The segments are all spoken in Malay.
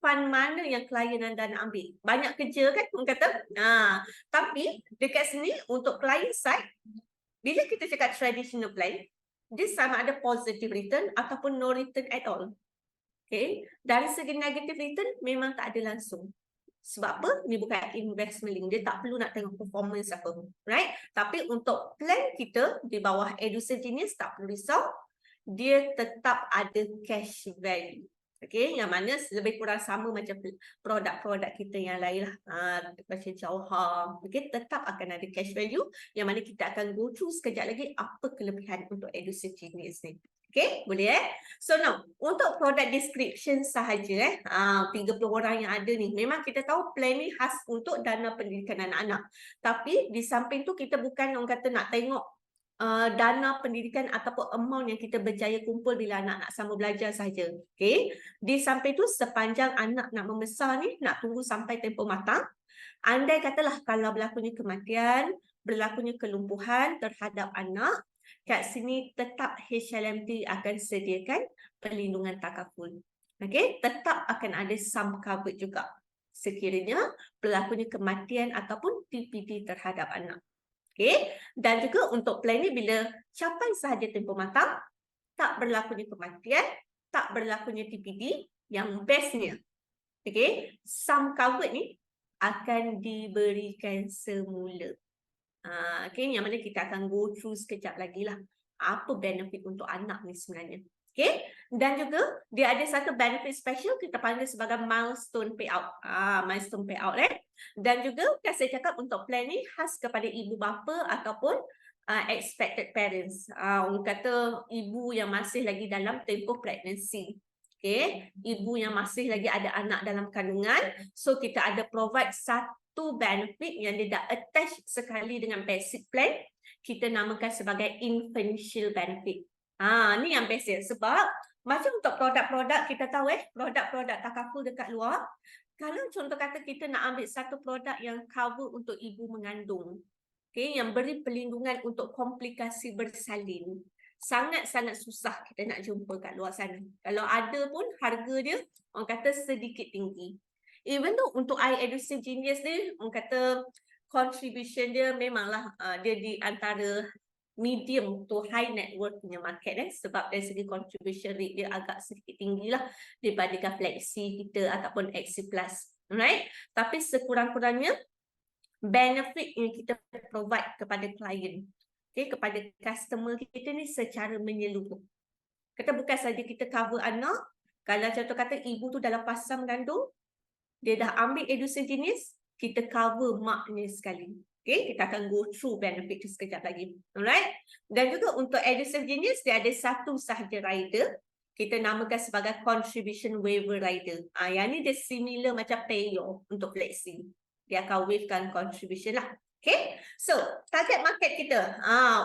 fund mana yang klien anda nak ambil. Banyak kerja kan orang kata. Tapi dekat sini untuk client side, bila kita cakap traditional plan, dia sama ada positive return ataupun no return at all. Okay. Dari segi negative return memang tak ada langsung. Sebab apa? Ni bukan investment link. Dia tak perlu nak tengok performance apa. Right? Tapi untuk plan kita di bawah Edusave Genius, tak perlu risau. Dia tetap ada cash value. Okay, yang mana lebih kurang sama macam produk-produk kita yang lain lah. Macam Jauhar. Okay, tetap akan ada cash value. Yang mana kita akan go through sekejap lagi apa kelebihan untuk Edusave Genius ni. Okay, boleh So now, untuk product description sahaja 30 orang yang ada ni, memang kita tahu plan ni khas untuk dana pendidikan anak-anak. Tapi di samping tu kita bukan orang kata nak tengok dana pendidikan ataupun amount yang kita berjaya kumpul bila anak nak sama belajar saja. Okay, di samping tu sepanjang anak nak membesar ni, nak tunggu sampai tempoh matang, andai katalah kalau berlakunya kematian, berlakunya kelumpuhan terhadap anak, kat sini tetap HLMT akan sediakan perlindungan takaful. Okey, tetap akan ada sum covered juga sekiranya berlakunya kematian ataupun TPD terhadap anak. Okey, dan juga untuk plan ni bila capai sahaja tempoh matang, tak berlakunya kematian, tak berlakunya TPD, yang bestnya, okey, sum covered ni akan diberikan semula. Okay, yang mana kita akan go through sekejap lagi lah. Apa benefit untuk anak ni sebenarnya. Okay, dan juga dia ada satu benefit special kita panggil sebagai milestone payout. Milestone payout Dan juga saya cakap untuk plan ni khas kepada ibu bapa ataupun expected parents. Orang kata ibu yang masih lagi dalam tempoh pregnancy. Okay, ibu yang masih lagi ada anak dalam kandungan. So kita ada provide satu benefit yang dia dah attach sekali dengan basic plan, kita namakan sebagai infantile benefit. Ni yang best dia. Sebab macam untuk produk-produk kita tahu produk-produk takaful dekat luar, kalau contoh kata kita nak ambil satu produk yang cover untuk ibu mengandung, okay, yang beri perlindungan untuk komplikasi bersalin, sangat-sangat susah kita nak jumpa kat luar sana. Kalau ada pun harga dia orang kata sedikit tinggi. Even though untuk Edusave Genius ni, orang kata contribution dia memanglah dia di antara medium to high net worth punya market sebab dari segi contribution rate dia agak sedikit tinggi lah dibandingkan Flexi kita ataupun Axi Plus. Right? Tapi sekurang-kurangnya benefit yang kita provide kepada klien, okay, kepada customer kita ni secara menyeluruh. Kita bukan saja kita cover anak, kalau contoh kata ibu tu dalam fasa mengandung, dia dah ambil Edusave Genius, kita cover maknya sekali. Okay, kita akan go through benefit tu sekejap lagi. Alright? Dan juga untuk Edusave Genius, dia ada satu sahaja rider, kita namakan sebagai contribution waiver rider. Yang ni dia similar macam payoff untuk Flexi. Dia akan wavekan contribution lah. Okay, so target market kita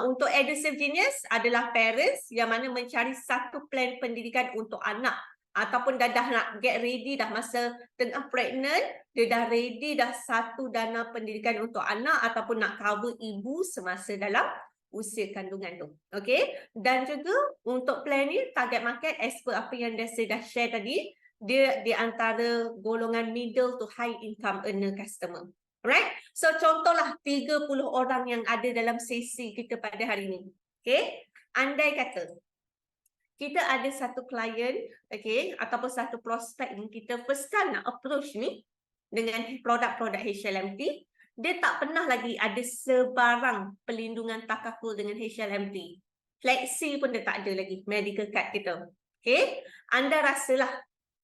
untuk Edusave Genius adalah parents yang mana mencari satu plan pendidikan untuk anak ataupun dah nak get ready, dah masa tengah pregnant, dia dah ready dah satu dana pendidikan untuk anak ataupun nak cover ibu semasa dalam usia kandungan tu. Okay, dan juga untuk plan ni target market as per apa yang saya dah share tadi, dia di antara golongan middle to high income earner customer. Alright, so contohlah 30 orang yang ada dalam sesi kita pada hari ini. Okay, andai kata kita ada satu klien, okay, ataupun satu prospek yang kita first time nak approach ni dengan produk-produk HLMT, dia tak pernah lagi ada sebarang perlindungan takaful dengan HLMT. Flexi pun dia tak ada lagi, medical card kita. Okay, anda rasalah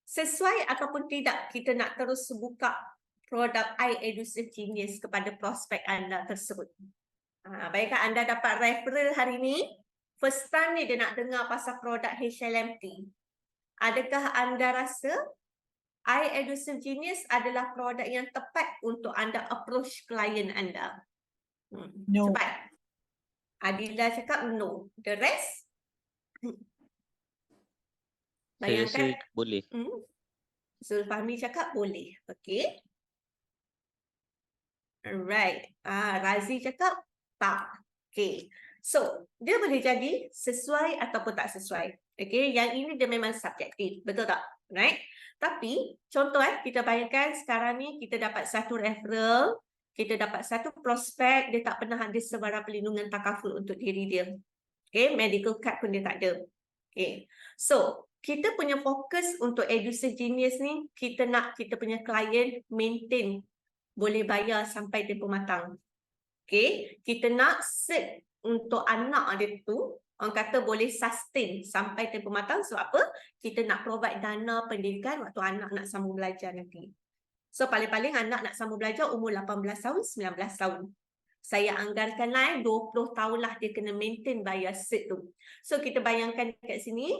sesuai ataupun tidak kita nak terus buka produk Edusave Genius kepada prospek anda tersebut. Baiklah anda dapat referral hari ini, first time ni dia nak dengar pasal produk HLMT. Adakah anda rasa Edusave Genius adalah produk yang tepat untuk anda approach klien anda? No. Cepat. Adila cakap no. The rest? Saya rasa Bayangkan. boleh. Zulfahmi cakap boleh. Okay. Alright. Razi cakap tak. Okay. So, dia boleh jadi sesuai ataupun tak sesuai. Okay, yang ini dia memang subjektif. Betul tak? Right? Tapi contoh kita bayangkan sekarang ni kita dapat satu referral, kita dapat satu prospek, dia tak pernah ada sebarang pelindungan takaful untuk diri dia. Okay, medical card pun dia tak ada. Okay, so kita punya fokus untuk Edusave Genius ni, kita nak kita punya klien maintain, boleh bayar sampai tempoh matang. Okay, kita nak set untuk anak dia tu, orang kata boleh sustain sampai tempoh matang. Sebab apa? Kita nak provide dana pendidikan waktu anak nak sambung belajar nanti. So paling-paling anak nak sambung belajar umur 18 tahun, 19 tahun. Saya anggarkanlah 20 tahun lah dia kena maintain bayar set tu. So kita bayangkan kat sini,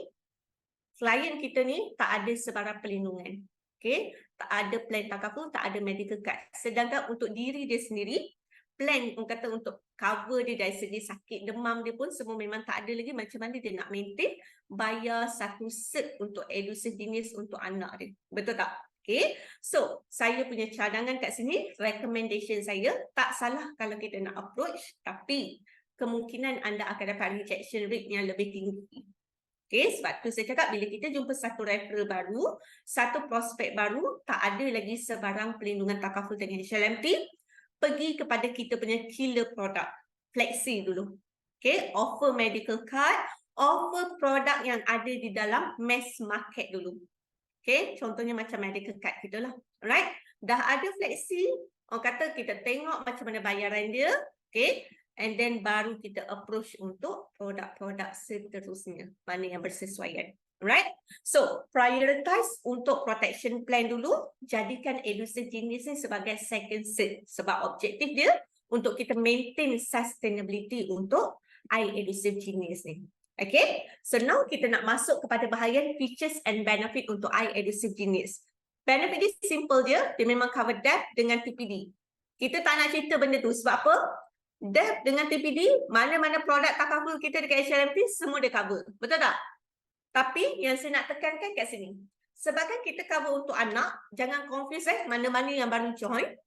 klien kita ni tak ada sebarang perlindungan. Okay, tak ada plan takaful, tak ada medical card. Sedangkan untuk diri dia sendiri, plan orang kata untuk cover dia dari segi sakit demam dia pun semua memang tak ada lagi. Macam mana dia nak maintain bayar satu set untuk Edusave Genius untuk anak dia. Betul tak? Okay, so saya punya cadangan kat sini, recommendation saya, tak salah kalau kita nak approach, tapi kemungkinan anda akan dapat rejection rate yang lebih tinggi. Okay, sebab tu saya cakap bila kita jumpa satu referral baru, satu prospek baru, tak ada lagi sebarang pelindungan takaful dengan HLMT, pergi kepada kita punya killer produk, Flexi dulu. Okay, offer medical card, offer produk yang ada di dalam mass market dulu. Okay, contohnya macam medical card kita lah. Alright, dah ada Flexi, orang kata kita tengok macam mana bayaran dia. Okay, and then baru kita approach untuk produk-produk seterusnya, mana yang bersesuaian. Alright, so prioritize untuk protection plan dulu, jadikan Edusave Genius ni sebagai second set, sebab objektif dia untuk kita maintain sustainability untuk iEdusave Genius ni. Okay, so now kita nak masuk kepada bahagian features and benefit untuk iEdusave Genius. Benefit dia simple dia memang cover debt dengan TPD. Kita tak nak cerita benda tu, sebab apa? Debt dengan TPD, mana-mana produk takaful kita dekat HLMT, semua dia cover. Betul tak? Tapi yang saya nak tekankan kat sini, sebagai kita cover untuk anak, jangan confuse mana-mana yang baru join.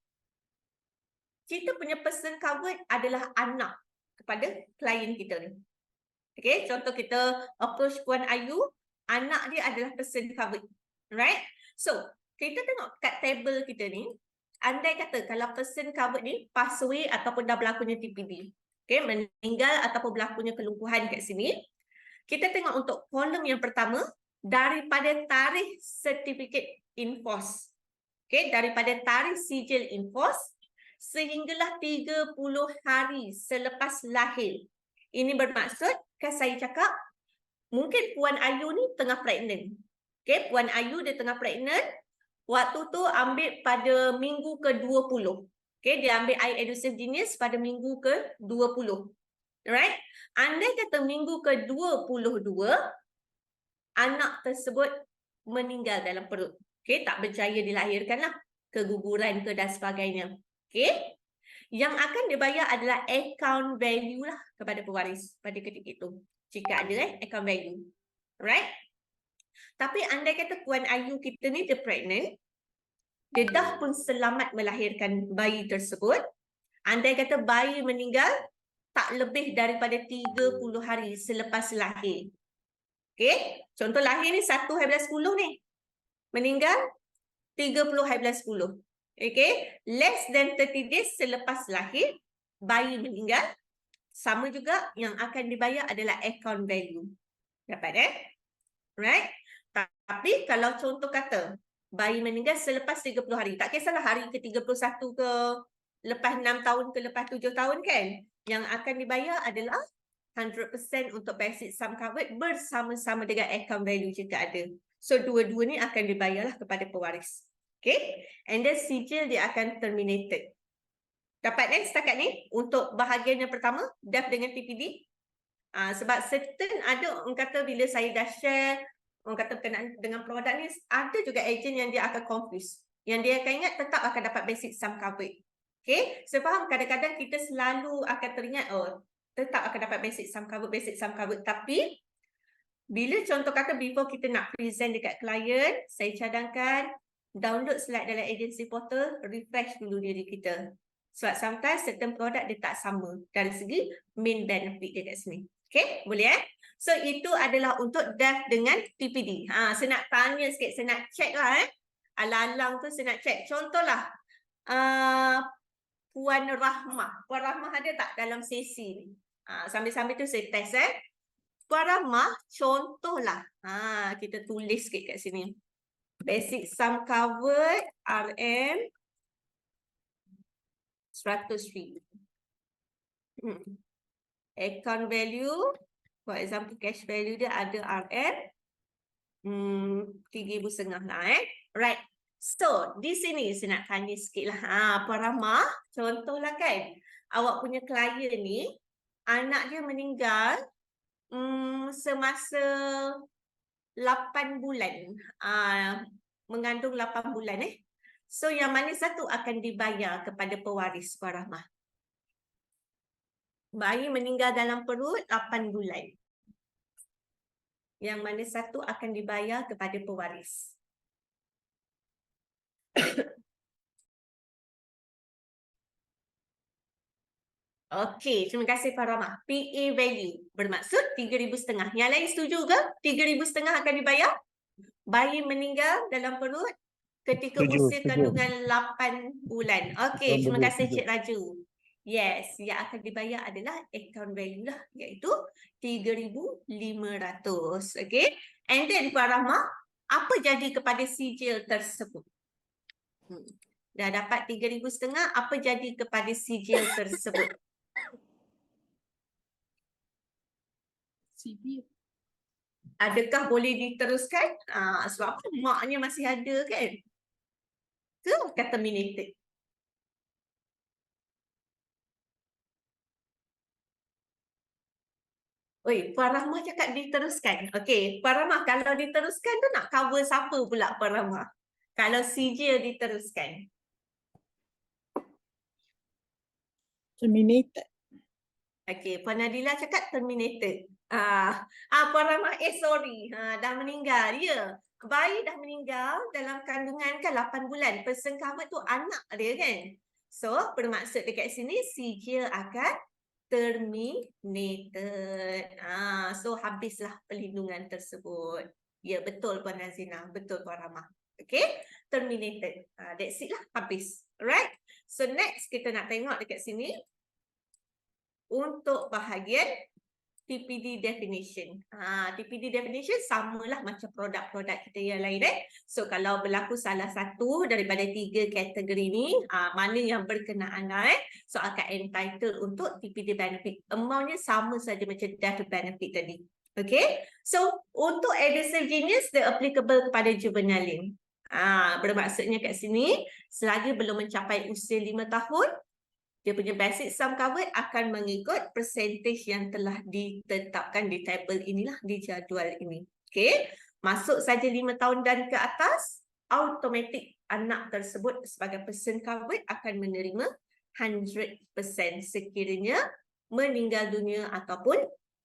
Kita punya person covered adalah anak kepada klien kita ni. Okay, contoh kita approach Puan Ayu, anak dia adalah person covered. Right? So, kita tengok kat table kita ni, andai kata kalau person covered ni pass away ataupun dah berlakunya TPD, okay, meninggal ataupun berlakunya kelumpuhan kat sini, kita tengok untuk kolom yang pertama, daripada tarikh certificate in force. Okay, daripada tarikh sijil in force, sehinggalah 30 hari selepas lahir. Ini bermaksud, kan saya cakap, mungkin Puan Ayu ni tengah pregnant. Okay, Puan Ayu dia tengah pregnant, waktu tu ambil pada minggu ke-20. Okay, dia ambil iEdusave Genius pada minggu ke-20. Right? Andai kata minggu ke-22, anak tersebut meninggal dalam perut. Okay, tak berjaya dilahirkan lah. Keguguran ke dan sebagainya. Okay? Yang akan dibayar adalah account value lah kepada pewaris pada ketika itu. Jika ada account value. Right? Tapi andai kata Puan Ayu kita ni dia pregnant, dia dah pun selamat melahirkan bayi tersebut. Andai kata bayi meninggal, tak lebih daripada 30 hari selepas lahir. Okay? Contoh lahir ni 1/10 ni. Meninggal 30/10. Okay? Less than 30 days selepas lahir, bayi meninggal. Sama juga yang akan dibayar adalah account value. Dapat Right? Tapi kalau contoh kata, bayi meninggal selepas 30 hari. Tak kisahlah hari ke-31 ke, lepas 6 tahun ke, lepas 7 tahun kan. Yang akan dibayar adalah 100% untuk basic sum covered bersama-sama dengan account value jika ada. So, dua-dua ni akan dibayarlah kepada pewaris. Okay? And then sijil dia akan terminated. Dapat setakat ni untuk bahagian yang pertama, death dengan TPD. Sebab certain ada orang kata bila saya dah share, orang kata berkenaan dengan produk ni, ada juga agent yang dia akan confuse. Yang dia akan ingat tetap akan dapat basic sum covered. Okay? Saya faham kadang-kadang kita selalu akan teringat, oh, tetap akan dapat basic sum covered. Tapi, bila contoh kata before kita nak present dekat klien, saya cadangkan, download slide dalam agency portal, refresh dulu diri kita. Sebab sometimes certain produk dia tak sama dari segi main benefit dia kat sini. Okay? Boleh So itu adalah untuk DEF dengan TPD. Saya nak tanya sikit, saya nak check lah Alang-alang tu saya nak check. Contohlah Puan Rahmah. Puan Rahmah ada tak dalam sesi ni? Sambil-sambil tu saya test Puan Rahmah, contohlah. Kita tulis sikit kat sini. Basic sum covered RM 100,000. Account value, for example cash value dia ada RM 3,500 lah Right. So di sini saya nak tanya sikit lah. Puan Rahmah, contohlah kan, awak punya klien ni anak dia meninggal semasa 8 bulan. Mengandung 8 bulan So yang mana satu akan dibayar kepada pewaris Puan Rahmah? Bayi meninggal dalam perut 8 bulan. Yang mana satu akan dibayar kepada pewaris? Okey, terima kasih Puan Rahmah. PA value bermaksud 3,500. Yang lain setuju ke? 3,500 akan dibayar? Bayi meninggal dalam perut ketika usia kandungan 8 bulan. Okey, terima kasih Cik Raju. Yes, yang akan dibayar adalah account value lah, iaitu 3,500. Okey. And then Puan Rahmah, apa jadi kepada sijil tersebut? Dah dapat 3,500, apa jadi kepada sijil tersebut? Adakah boleh diteruskan? Sebab apa? Maknya masih ada kan? Ke akan terminated? Oi, Puan Rahmah cakap diteruskan. Okey, Puan Rahmah kalau diteruskan tu nak cover siapa pula Puan Rahmah? Kalau sijil diteruskan. Terminated. Okey, Puan Nadila cakap terminated. Puan Rahmah, sorry. Dah meninggal. Ya, bayi dah meninggal dalam kandungan kan 8 bulan. Person covered tu anak dia kan. So, bermaksud dekat sini sijil akan terminated. So habislah perlindungan tersebut. Ya, betul Puan Nazina. Betul Puan Rahmah. Okay, terminated. That's it lah, habis. Alright. So next kita nak tengok dekat sini. Untuk bahagian TPD definition. TPD definition samalah macam produk-produk kita yang lain So kalau berlaku salah satu daripada 3 kategori ni, mana yang berkenaan so akan entitled untuk TPD benefit. Amountnya sama saja macam death benefit tadi. Okay. So untuk adhesive genius dia applicable kepada juvenile. Bermaksudnya kat sini selagi belum mencapai usia 5 tahun, dia punya basic sum covered akan mengikut percentage yang telah ditetapkan di tabel inilah, di jadual ini. Okey, masuk saja 5 tahun dan ke atas, automatik anak tersebut sebagai person covered akan menerima 100% sekiranya meninggal dunia ataupun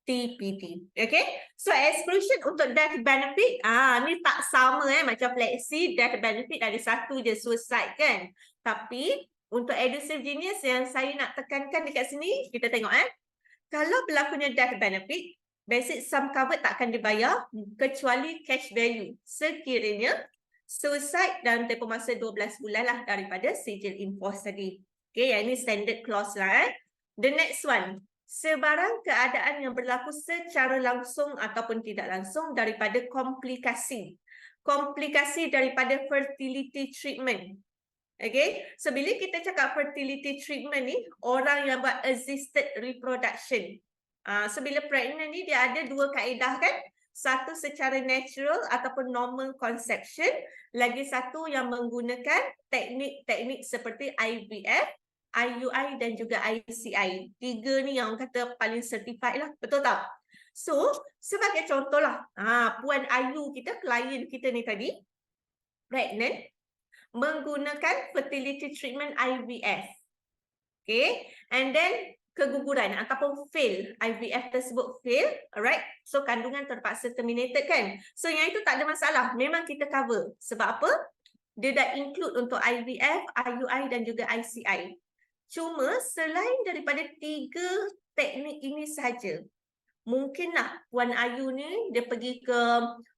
TPD. Okey, so exclusion untuk death benefit, ni tak sama macam flexi death benefit ada satu je, suicide kan. Tapi untuk adhesive genius yang saya nak tekankan dekat sini, kita tengok kalau berlakunya death benefit, basic sum covered tak akan dibayar kecuali cash value sekiranya suicide dalam tempoh masa 12 bulan lah daripada sijil enforce tadi. Okay, yang ini standard clause lah. The next one, sebarang keadaan yang berlaku secara langsung ataupun tidak langsung daripada komplikasi. Komplikasi daripada fertility treatment. Okay, so bila kita cakap fertility treatment ni, orang yang buat assisted reproduction. So bila pregnant ni dia ada 2 kaedah kan? Satu secara natural ataupun normal conception, lagi satu yang menggunakan teknik-teknik seperti IVF, IUI dan juga ICI. 3 ni yang kata paling certified lah, betul tak? So, sebagai contoh lah, Puan Ayu kita, klien kita ni tadi, pregnant, menggunakan fertility treatment IVF. Okay, and then keguguran ataupun fail, IVF tersebut fail, alright, so kandungan terpaksa terminated kan. So yang itu tak ada masalah, memang kita cover. Sebab apa? Dia dah include untuk IVF, IUI dan juga ICI. Cuma selain daripada 3 teknik ini sahaja, Mungkinlah Puan Ayu ni dia pergi ke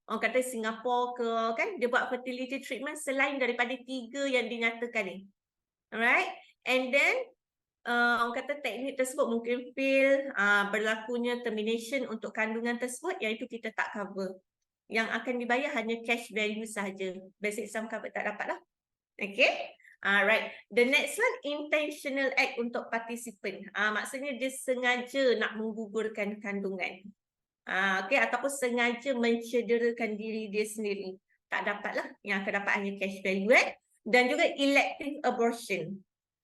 orang kata Singapura ke kan, dia buat fertility treatment selain daripada 3 yang dinyatakan ni. Alright, and then orang kata teknik tersebut mungkin fail, berlakunya termination untuk kandungan tersebut, iaitu kita tak cover. Yang akan dibayar hanya cash value sahaja. Basic sum cover tak dapat lah. Okay. Alright. The next one, intentional act untuk participant. Maksudnya dia sengaja nak menggugurkan kandungan. Okay, ataupun sengaja mencederakan diri dia sendiri. Tak dapatlah. Yang akan dapat hanya cash value. Dan juga elective abortion.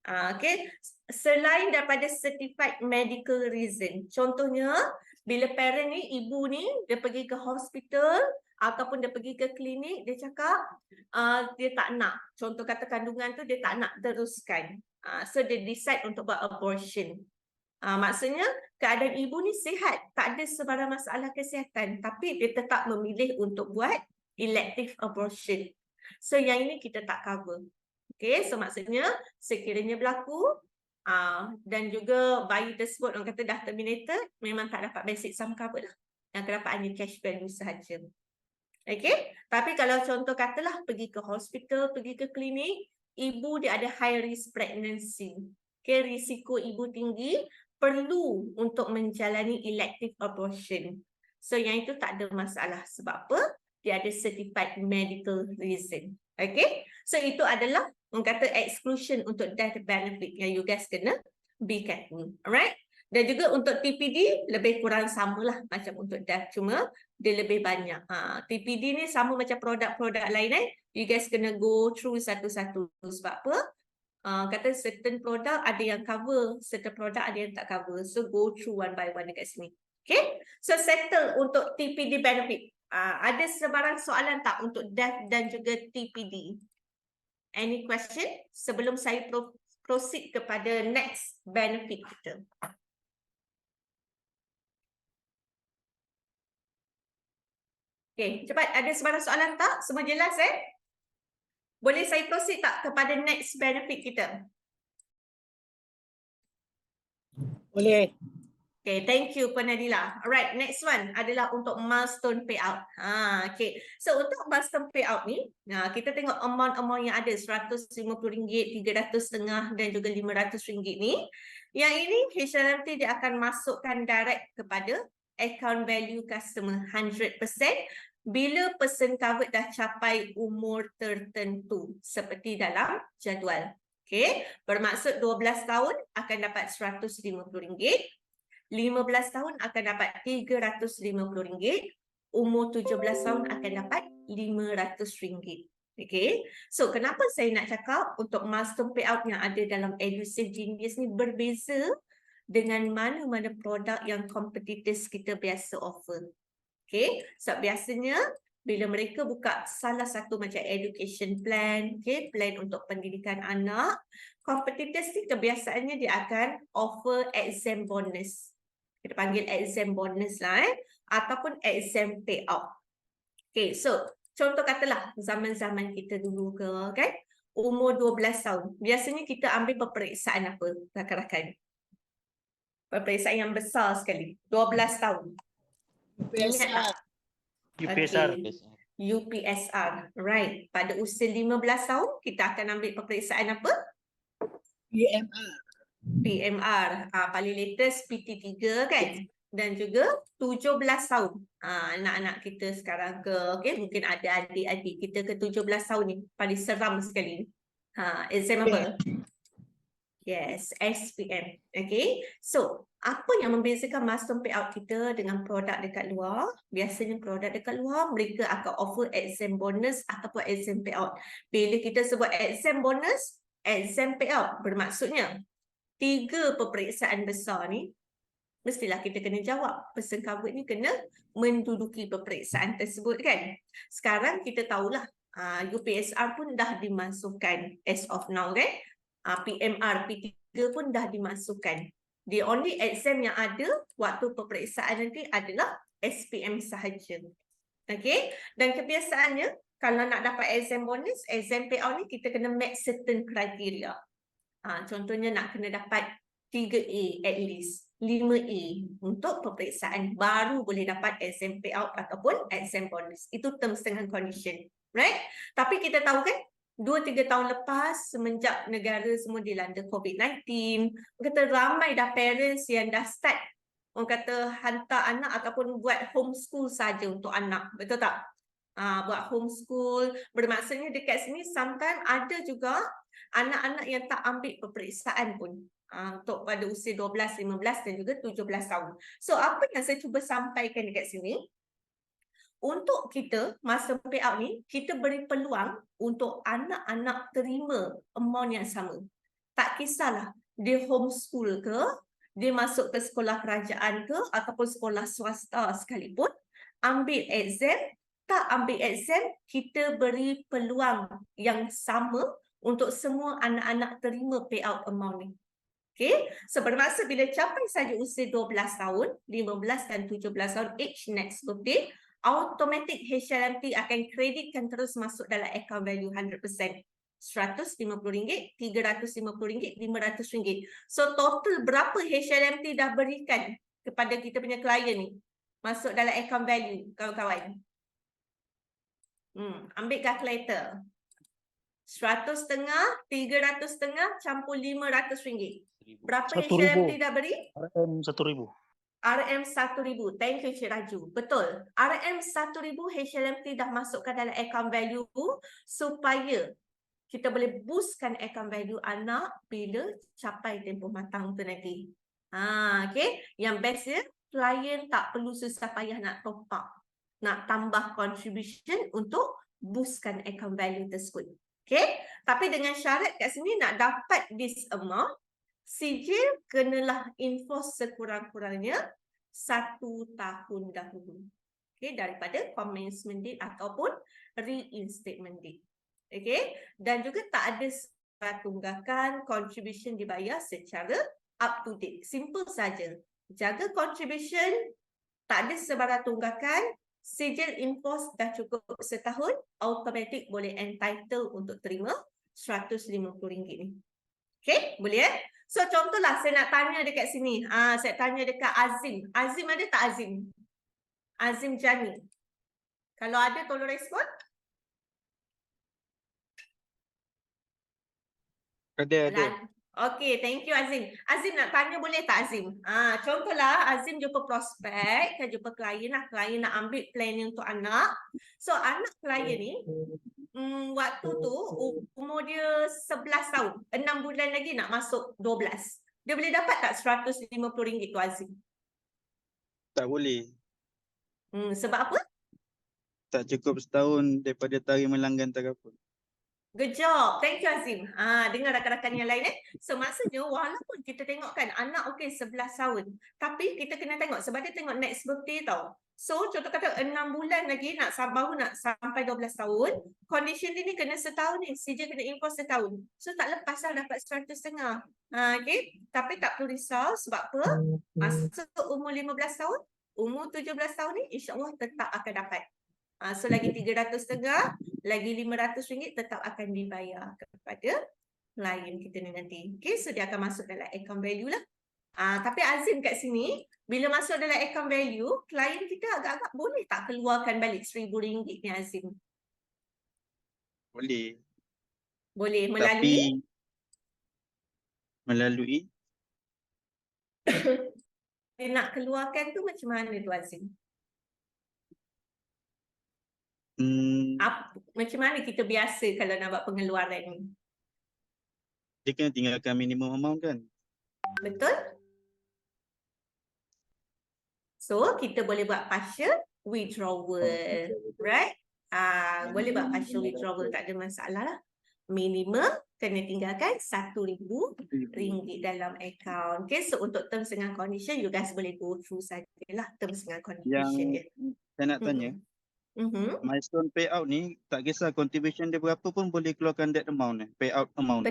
Okay. Selain daripada certified medical reason. Contohnya, bila parent ni, ibu ni, dia pergi ke hospital ataupun dia pergi ke klinik, dia cakap dia tak nak. Contoh kata kandungan tu dia tak nak teruskan. So dia decide untuk buat abortion. Maksudnya keadaan ibu ni sihat, tak ada sebarang masalah kesihatan, tapi dia tetap memilih untuk buat elective abortion. So yang ini kita tak cover. Okay, so maksudnya sekiranya berlaku dan juga bayi tersebut orang kata dah terminated, memang tak dapat basic sum cover lah. Yang akan dapat hanya cash value sahaja. Okay, tapi kalau contoh katalah pergi ke hospital, pergi ke klinik, ibu dia ada high risk pregnancy. Okay, risiko ibu tinggi, perlu untuk menjalani elective abortion. So yang itu tak ada masalah. Sebab apa? Dia ada certified medical reason. Okay, so itu adalah orang kata exclusion untuk death benefit yang you guys kena be careful. Alright? Dan juga untuk TPD lebih kurang samalah macam untuk death, cuma dia lebih banyak. TPD ni sama macam produk-produk lain You guys kena go through satu-satu. Sebab apa? Kata certain produk ada yang cover, certain produk ada yang tak cover. So go through one by one dekat sini. Okay? So settle untuk TPD benefit. Ada sebarang soalan tak untuk death dan juga TPD? Any question? Sebelum saya proceed kepada next benefit kita. Okay, cepat. Ada sebarang soalan tak? Semua jelas Boleh saya proceed tak kepada next benefit kita? Boleh. Okay, thank you Puan Nadila. Alright, next one adalah untuk milestone payout. Okay, so untuk milestone payout ni, kita tengok amount-amount yang ada RM150, RM300.5 dan juga RM500 ni. Yang ini HLMT dia akan masukkan direct kepada account value customer 100% bila person covered dah capai umur tertentu seperti dalam jadual. Okay, bermaksud 12 tahun akan dapat RM150. 15 tahun akan dapat RM350, umur 17 tahun akan dapat RM500. Okay, so kenapa saya nak cakap untuk milestone payout yang ada dalam Edusave Genius ni berbeza dengan mana-mana produk yang competitors kita biasa offer. Okay, so biasanya bila mereka buka salah satu macam education plan, okay, plan untuk pendidikan anak, competitors ni kebiasaannya dia akan offer exam bonus. Kita panggil exam bonus lah ataupun exam payout. Okay, so contoh katalah zaman-zaman kita dulu ke kan, umur 12 tahun. Biasanya kita ambil peperiksaan apa rakan-rakan? Peperiksaan yang besar sekali, 12 tahun. Ingat tak? UPSR. Okay. UPSR, right. Pada usia 15 tahun, kita akan ambil peperiksaan apa? PMR, paling latest PT3 kan, dan juga 17 tahun. Anak-anak kita sekarang ke, okay, mungkin ada adik-adik kita ke 17 tahun ni, paling seram sekali. Exam apa? Yes, SPM. Okay, so apa yang membezakan milestone payout kita dengan produk dekat luar? Biasanya produk dekat luar, mereka akan offer exam bonus ataupun exam payout. Bila kita sebut exam bonus, exam payout, bermaksudnya 3 peperiksaan besar ni, mestilah kita kena jawab. Person covered ni kena menduduki peperiksaan tersebut kan. Sekarang kita tahulah UPSR pun dah dimasukkan as of now kan. PMR, P3 pun dah dimasukkan. The only exam yang ada waktu peperiksaan nanti adalah SPM sahaja. Okay. Dan kebiasaannya kalau nak dapat exam bonus, exam payout ni kita kena meet certain criteria. Contohnya nak kena dapat 3A at least, 5A untuk peperiksaan baru boleh dapat exam payout ataupun exam bonus. Itu terms dengan condition, right? Tapi kita tahu kan 2-3 tahun lepas semenjak negara semua dilanda COVID-19, kata ramai dah parents yang dah start orang kata hantar anak ataupun buat homeschool saja untuk anak, betul tak? Buat homeschool, bermaksudnya dekat sini sometimes ada juga anak-anak yang tak ambil peperiksaan pun untuk pada usia 12, 15 dan juga 17 tahun. So apa yang saya cuba sampaikan dekat sini, untuk kita masa payout ni, kita beri peluang untuk anak-anak terima amount yang sama. Tak kisahlah dia homeschool ke, dia masuk ke sekolah kerajaan ke ataupun sekolah swasta sekalipun, ambil exam, tak ambil exam, kita beri peluang yang sama untuk semua anak-anak terima payout amount ni. Okay, so bermaksud bila capai saja usia 12 tahun, 15 dan 17 tahun age next birthday, automatic HLMT akan kreditkan terus masuk dalam account value 100%. RM150, RM350, RM500. So total berapa HLMT dah berikan kepada kita punya klien ni? Masuk dalam account value, kawan-kawan. Ambil kalkulator. RM100.5, RM300.5 campur RM500. Berapa HLMT dah beri? RM1,000. RM1,000. Thank you Cik Raju. Betul. RM1,000 HLMT dah masukkan dalam account value supaya kita boleh boostkan account value anak bila capai tempoh matang tu nanti. Okay. Yang best dia, klien tak perlu susah payah nak top up, nak tambah contribution untuk boostkan account value tersebut. Okay. Tapi dengan syarat kat sini nak dapat this amount, sijil kenalah enforce sekurang-kurangnya 1 tahun dahulu. Okay. Daripada commencement date ataupun reinstatement date. Okay. Dan juga tak ada sebarang tunggakan, contribution dibayar secara up to date. Simple saja. Jaga contribution, tak ada sebarang tunggakan, sijil enforce dah cukup setahun, automatic boleh entitle untuk terima RM150 ni. Okay, boleh So contohlah saya nak tanya dekat sini. Saya tanya dekat Azim. Azim ada tak Azim? Azim Jani. Kalau ada tolong respon. Ada. Okay, thank you Azim. Azim nak tanya boleh tak Azim? Contohlah Azim jumpa prospek, jumpa klien lah. Klien nak ambil plan ni untuk anak. So anak klien ni, waktu tu umur dia 11 tahun. 6 bulan lagi nak masuk 12. Dia boleh dapat tak RM150 tu Azim? Tak boleh. Sebab apa? Tak cukup setahun daripada tarikh melanggan tarafun. Good job. Thank you Azim. Dengar rakan-rakan yang lain So maksudnya walaupun kita tengok kan anak okey 11 tahun. Tapi kita kena tengok sebab dia tengok next birthday tau. So contoh kata 6 bulan lagi baru nak sampai 12 tahun. Condition dia ni kena setahun ni. CJ kena impose setahun. So tak lepas lah dapat RM100.5. Okay. Tapi tak perlu risau sebab apa? Masuk umur 15 tahun, umur 17 tahun ni insyaAllah tetap akan dapat. So lagi RM300.5, lagi RM500 tetap akan dibayar kepada klien kita ni nanti. Okay, so dia akan masuk dalam account value lah. Tapi Azim kat sini, bila masuk dalam account value, klien kita agak-agak boleh tak keluarkan balik RM1,000 ni Azim? Boleh. Boleh Tapi melalui dia nak keluarkan tu macam mana tu Azim? Macam mana kita biasa kalau nak buat pengeluaran ni? Dia kena tinggalkan minimum amount kan? Betul? So, kita boleh buat partial withdrawal, right? Boleh buat partial withdrawal, tak ada masalah lah. Minimum kena tinggalkan RM1,000 dalam account. Okay, so untuk terms dengan condition, you guys boleh go through sajalah terms dengan condition dia. Saya nak tanya, milestone payout ni tak kisah contribution dia berapa pun boleh keluarkan that amount payout amount.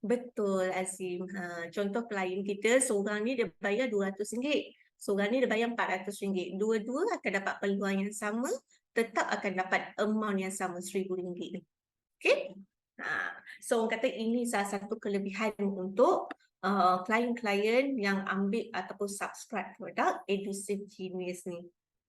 Betul Azim. Contoh klien kita seorang ni dia bayar RM200, seorang ni dia bayar RM400. Dua-dua akan dapat peluang yang sama, tetap akan dapat amount yang sama RM1,000 ni. Okay? So orang kata ini salah satu kelebihan untuk klien-klien yang ambil ataupun subscribe produk Edusave Genius ni.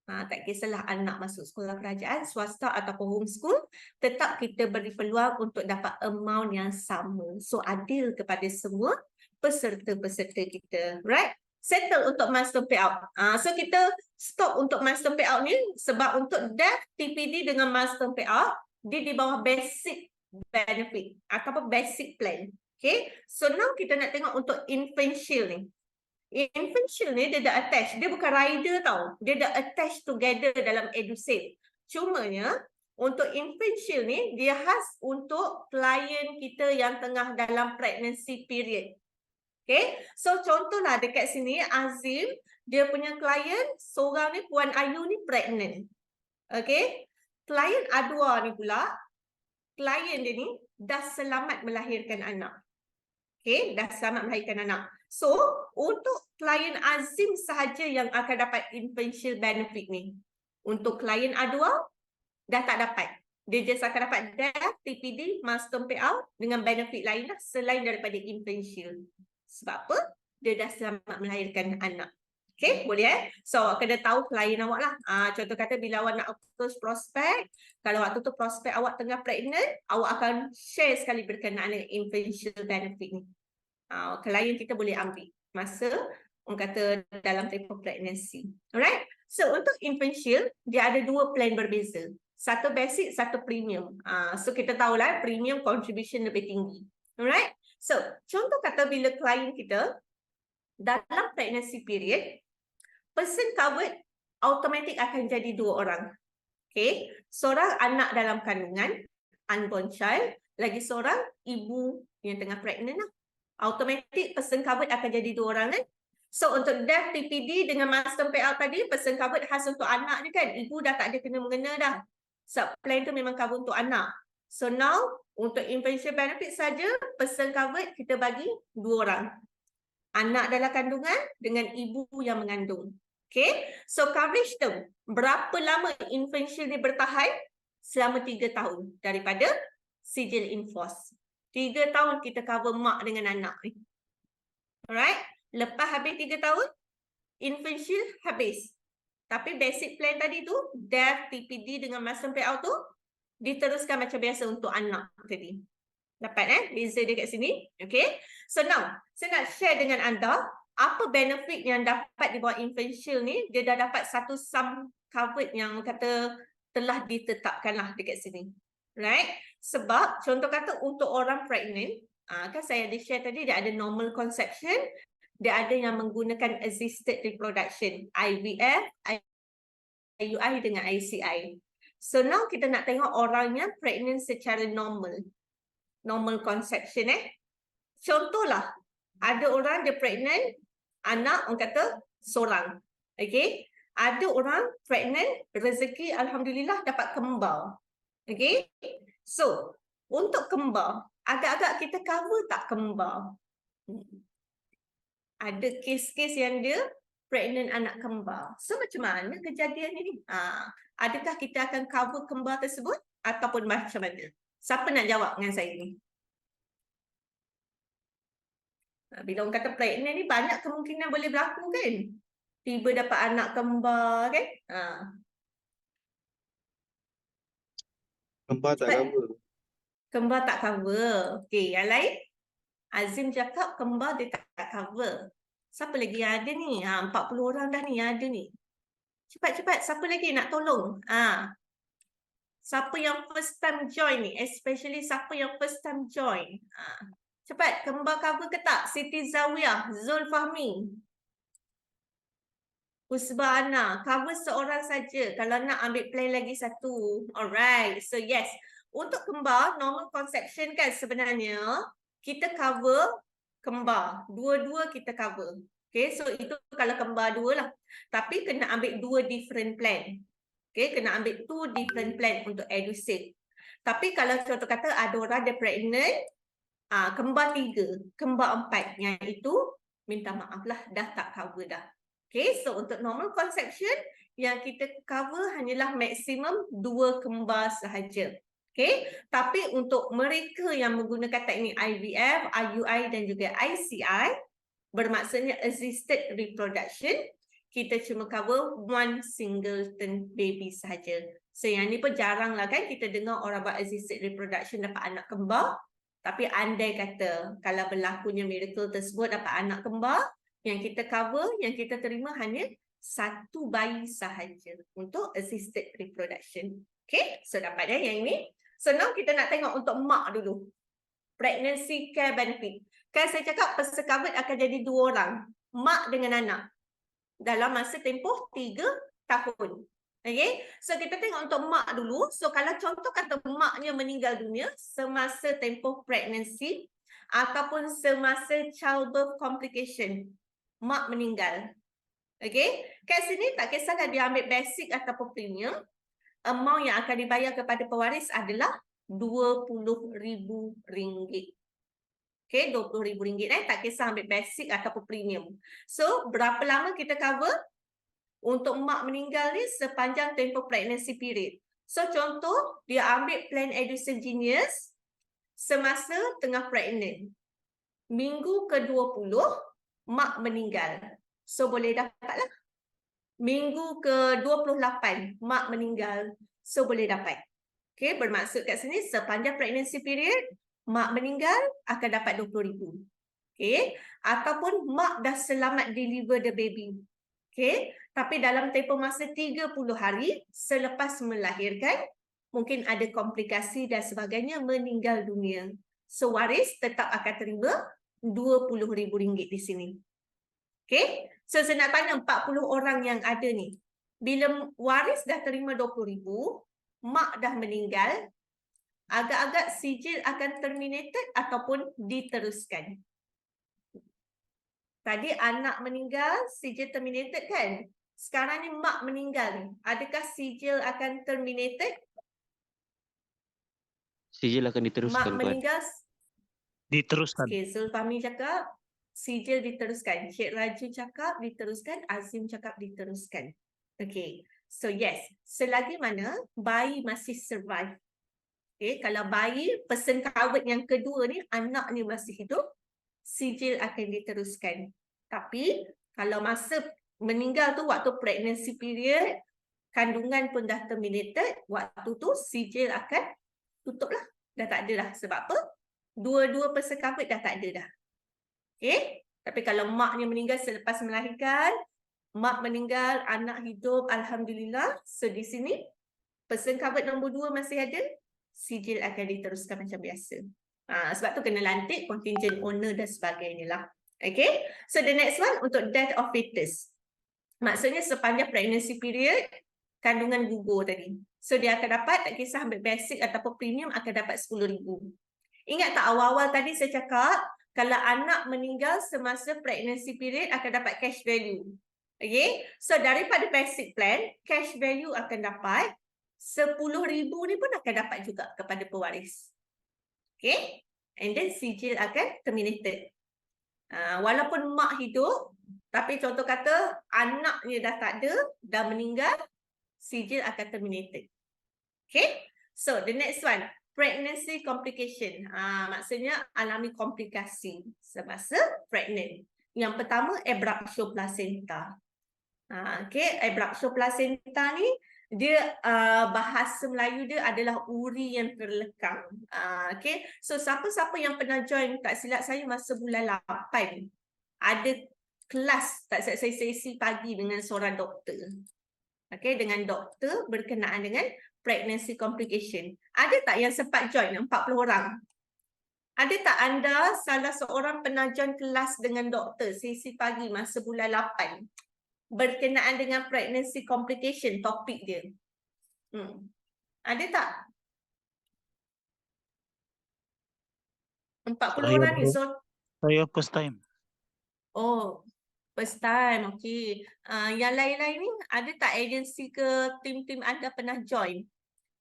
Tak kisahlah anak masuk sekolah kerajaan, swasta ataupun homeschool, tetap kita beri peluang untuk dapat amount yang sama. So adil kepada semua peserta-peserta kita. Right? Settle untuk milestone payout. So kita stop untuk milestone payout ni sebab untuk DEF, TPD dengan milestone payout, dia di bawah basic benefit ataupun basic plan. Okay, so now kita nak tengok untuk infant shield ni. Infant shield ni dia dah attach, dia bukan rider tau. Dia dah attach together dalam Edusave. Cumanya untuk infant shield ni dia khas untuk klien kita yang tengah dalam pregnancy period. Okay, so contohlah dekat sini Azim, dia punya klien seorang ni Puan Ayu ni pregnant. Okay, klien Adwa ni pula, klien dia ni dah selamat melahirkan anak. Okay, dah selamat melahirkan anak. So, untuk klien Azim sahaja yang akan dapat infant shield benefit ni. Untuk klien Adwa, dah tak dapat. Dia just akan dapat DEF, TPD, milestone payout dengan benefit lain lah selain daripada infant shield. Sebab apa? Dia dah selamat melahirkan anak. Okay, boleh So, awak kena tahu klien awak lah. Contoh kata bila awak nak approach prospek, kalau waktu tu prospek awak tengah pregnant, awak akan share sekali berkenaan dengan infant shield benefit ni. Klien kita boleh ambil masa orang kata dalam tempoh pregnancy. Alright? So, untuk infant shield, dia ada dua plan berbeza. Satu basic, satu premium. So, kita tahulah premium contribution lebih tinggi. Alright? So, contoh kata bila klien kita dalam pregnancy period, person covered automatic akan jadi 2 orang. Okay? Seorang anak dalam kandungan, unborn child, lagi seorang ibu yang tengah pregnant lah. Automatic person covered akan jadi 2 orang kan? So untuk DEF, TPD dengan milestone payout tadi, person covered khas untuk anak ni kan? Ibu dah tak ada kena-mengena dah. So plan tu memang cover untuk anak. So now untuk infant shield benefit saja, person covered kita bagi 2 orang. Anak dalam kandungan dengan ibu yang mengandung. Okay, so coverage term, berapa lama infant shield ni bertahan? Selama 3 tahun daripada sijil enforce. 3 tahun kita cover mak dengan anak ni. Alright, lepas habis 3 tahun, infant shield habis. Tapi basic plan tadi tu, DEF, TPD dengan milestone payout tu, diteruskan macam biasa untuk anak tadi. Dapat beza dia kat sini. Okay, so now, saya nak share dengan anda, apa benefit yang dapat di bawah infant shield ni, dia dah dapat satu sum covered yang kata telah ditetapkan lah dekat sini. Right? Sebab contoh kata untuk orang pregnant, kan saya ada share tadi dia ada normal conception, dia ada yang menggunakan assisted reproduction, IVF, IUI dengan ICI. So now kita nak tengok orang yang pregnant secara normal. Normal conception Contohlah, ada orang dia pregnant, anak orang kata seorang. Okay? Ada orang pregnant, rezeki alhamdulillah dapat kembar. Okay? So, untuk kembar, agak-agak kita cover tak kembar? Ada kes-kes yang dia pregnant anak kembar. So, macam mana kejadian ini? Adakah kita akan cover kembar tersebut? Ataupun macam mana? Siapa nak jawab dengan saya ni? Bila orang kata pregnant ni, banyak kemungkinan boleh berlaku kan? Tiba dapat anak kembar kan? Kembar tak cover. Kembar tak cover. Okey, yang lain? Azim cakap kembar dia tak cover. Siapa lagi yang ada ni? 40 orang dah ni yang ada ni. Cepat-cepat, siapa lagi nak tolong? Siapa yang first time join ni? Especially siapa yang first time join? Cepat, kembar cover ke tak? Siti Zawiyah, Zul Fahmi, Husbah Ana, cover seorang saja. Kalau nak ambil plan lagi satu. Alright, so yes. Untuk kembar, normal conception kan sebenarnya, kita cover kembar. Dua-dua kita cover. Okay, so itu kalau kembar 2 lah. Tapi kena ambil 2 different plan. Okay, kena ambil 2 different plan untuk Edusave. Tapi kalau contoh kata ada orang dia pregnant, kembar 3, kembar 4, yang itu minta maaf lah, dah tak cover dah. Okay, so untuk normal conception, yang kita cover hanyalah maksimum 2 kembar sahaja. Okay, tapi untuk mereka yang menggunakan teknik IVF, IUI dan juga ICI, Bermaksudnya assisted reproduction, kita cuma cover one singleton baby sahaja. So yang ni pun jarang lah kan kita dengar orang buat assisted reproduction dapat anak kembar. Tapi andai kata kalau berlakunya miracle tersebut dapat anak kembar, yang kita cover, yang kita terima hanya satu bayi sahaja untuk assisted reproduction. Okay, so dapat yang ini. So now kita nak tengok untuk mak dulu. Pregnancy care benefit. Kan saya cakap peserta covered akan jadi 2 orang. Mak dengan anak. Dalam masa tempoh 3 tahun. Okay, so kita tengok untuk mak dulu. So kalau contoh kata maknya meninggal dunia semasa tempoh pregnancy ataupun semasa childbirth complication, mak meninggal. Okay, kat sini tak kisahlah dia ambil basic ataupun premium, amount yang akan dibayar kepada pewaris adalah RM20,000. Okay, RM20,000 tak kisah ambil basic ataupun premium. So berapa lama kita cover? Untuk mak meninggal ni sepanjang tempoh pregnancy period. So contoh dia ambil plan Edusave Genius semasa tengah pregnant. Minggu ke-20 mak meninggal. So boleh dapatlah. Minggu ke-28 mak meninggal. So boleh dapat. Okay, bermaksud kat sini sepanjang pregnancy period mak meninggal akan dapat RM20,000. Okay, ataupun mak dah selamat deliver the baby. Okay, tapi dalam tempoh masa 30 hari selepas melahirkan, mungkin ada komplikasi dan sebagainya meninggal dunia. So waris tetap akan terima RM20,000 di sini. Okay, so saya nak tanya 40 orang yang ada ni. Bila waris dah terima RM20,000, mak dah meninggal, agak-agak sijil akan terminated ataupun diteruskan. Tadi anak meninggal, sijil terminated kan? Sekarang ni mak meninggal ni. Adakah sijil akan terminated? Sijil akan diteruskan. Mak meninggal. Diteruskan. Okay, Zulfahmi cakap sijil diteruskan. Cik Raju cakap diteruskan. Azim cakap diteruskan. Okay, so yes. Selagi mana bayi masih survive. Okay, kalau bayi person covered yang kedua ni, anak ni masih hidup, sijil akan diteruskan. Tapi kalau masa meninggal tu waktu pregnancy period, kandungan pun dah terminated, waktu tu sijil akan tutup lah. Dah tak ada lah. Sebab apa? Dua-dua person covered dah tak ada dah. Okay? Tapi kalau maknya meninggal selepas melahirkan, mak meninggal, anak hidup, Alhamdulillah. So di sini, person covered nombor 2 masih ada, sijil akan diteruskan macam biasa. Sebab tu kena lantik contingent owner dan sebagainya lah. Okay, so the next one untuk death of fetus. Maksudnya sepanjang pregnancy period, kandungan gugur tadi. So dia akan dapat, tak kisah ambil basic ataupun premium, akan dapat RM10,000. Ingat tak awal-awal tadi saya cakap, kalau anak meninggal semasa pregnancy period akan dapat cash value. Okay, so daripada basic plan, cash value akan dapat RM10,000 ni pun akan dapat juga kepada pewaris. Okay, and then sijil akan terminated. Walaupun mak hidup, tapi contoh kata anaknya dah tak ada, dah meninggal, sijil akan terminated. Okay, so the next one, pregnancy complication. Maksudnya alami komplikasi semasa pregnant. Yang pertama, abruptio placenta. Okay, abruptio placenta ni dia bahasa Melayu dia adalah uri yang terlekang. Okay, so siapa-siapa yang pernah join, tak silap saya masa bulan 8 ada kelas, tak silap saya sesi pagi dengan seorang doktor. Okay, dengan doktor berkenaan dengan pregnancy complication. Ada tak yang sempat join 40 orang? Ada tak anda salah seorang pernah join kelas dengan doktor sesi pagi masa bulan 8? Berkenaan dengan pregnancy complication, topik dia. Ada tak? 40 orang ni. So, Saya first time. oh, first time. Okay. Yang lain-lain ni, ada tak agensi ke tim-tim anda pernah join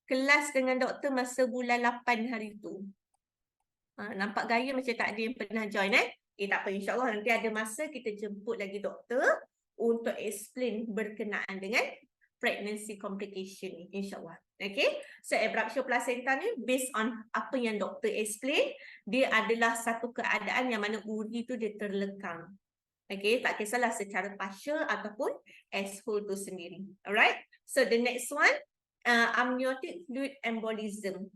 kelas dengan doktor masa bulan 8 hari tu? Nampak gaya macam tak ada yang pernah join tak apa, insyaAllah nanti ada masa kita jemput lagi doktor untuk explain berkenaan dengan pregnancy complication ni, insyaAllah. Okay, so abruptio placenta ni based on apa yang doktor explain, dia adalah satu keadaan yang mana uri tu dia terlekang. Okay, tak kisahlah secara partial ataupun as whole tu sendiri. Alright, so the next one, amniotic fluid embolism.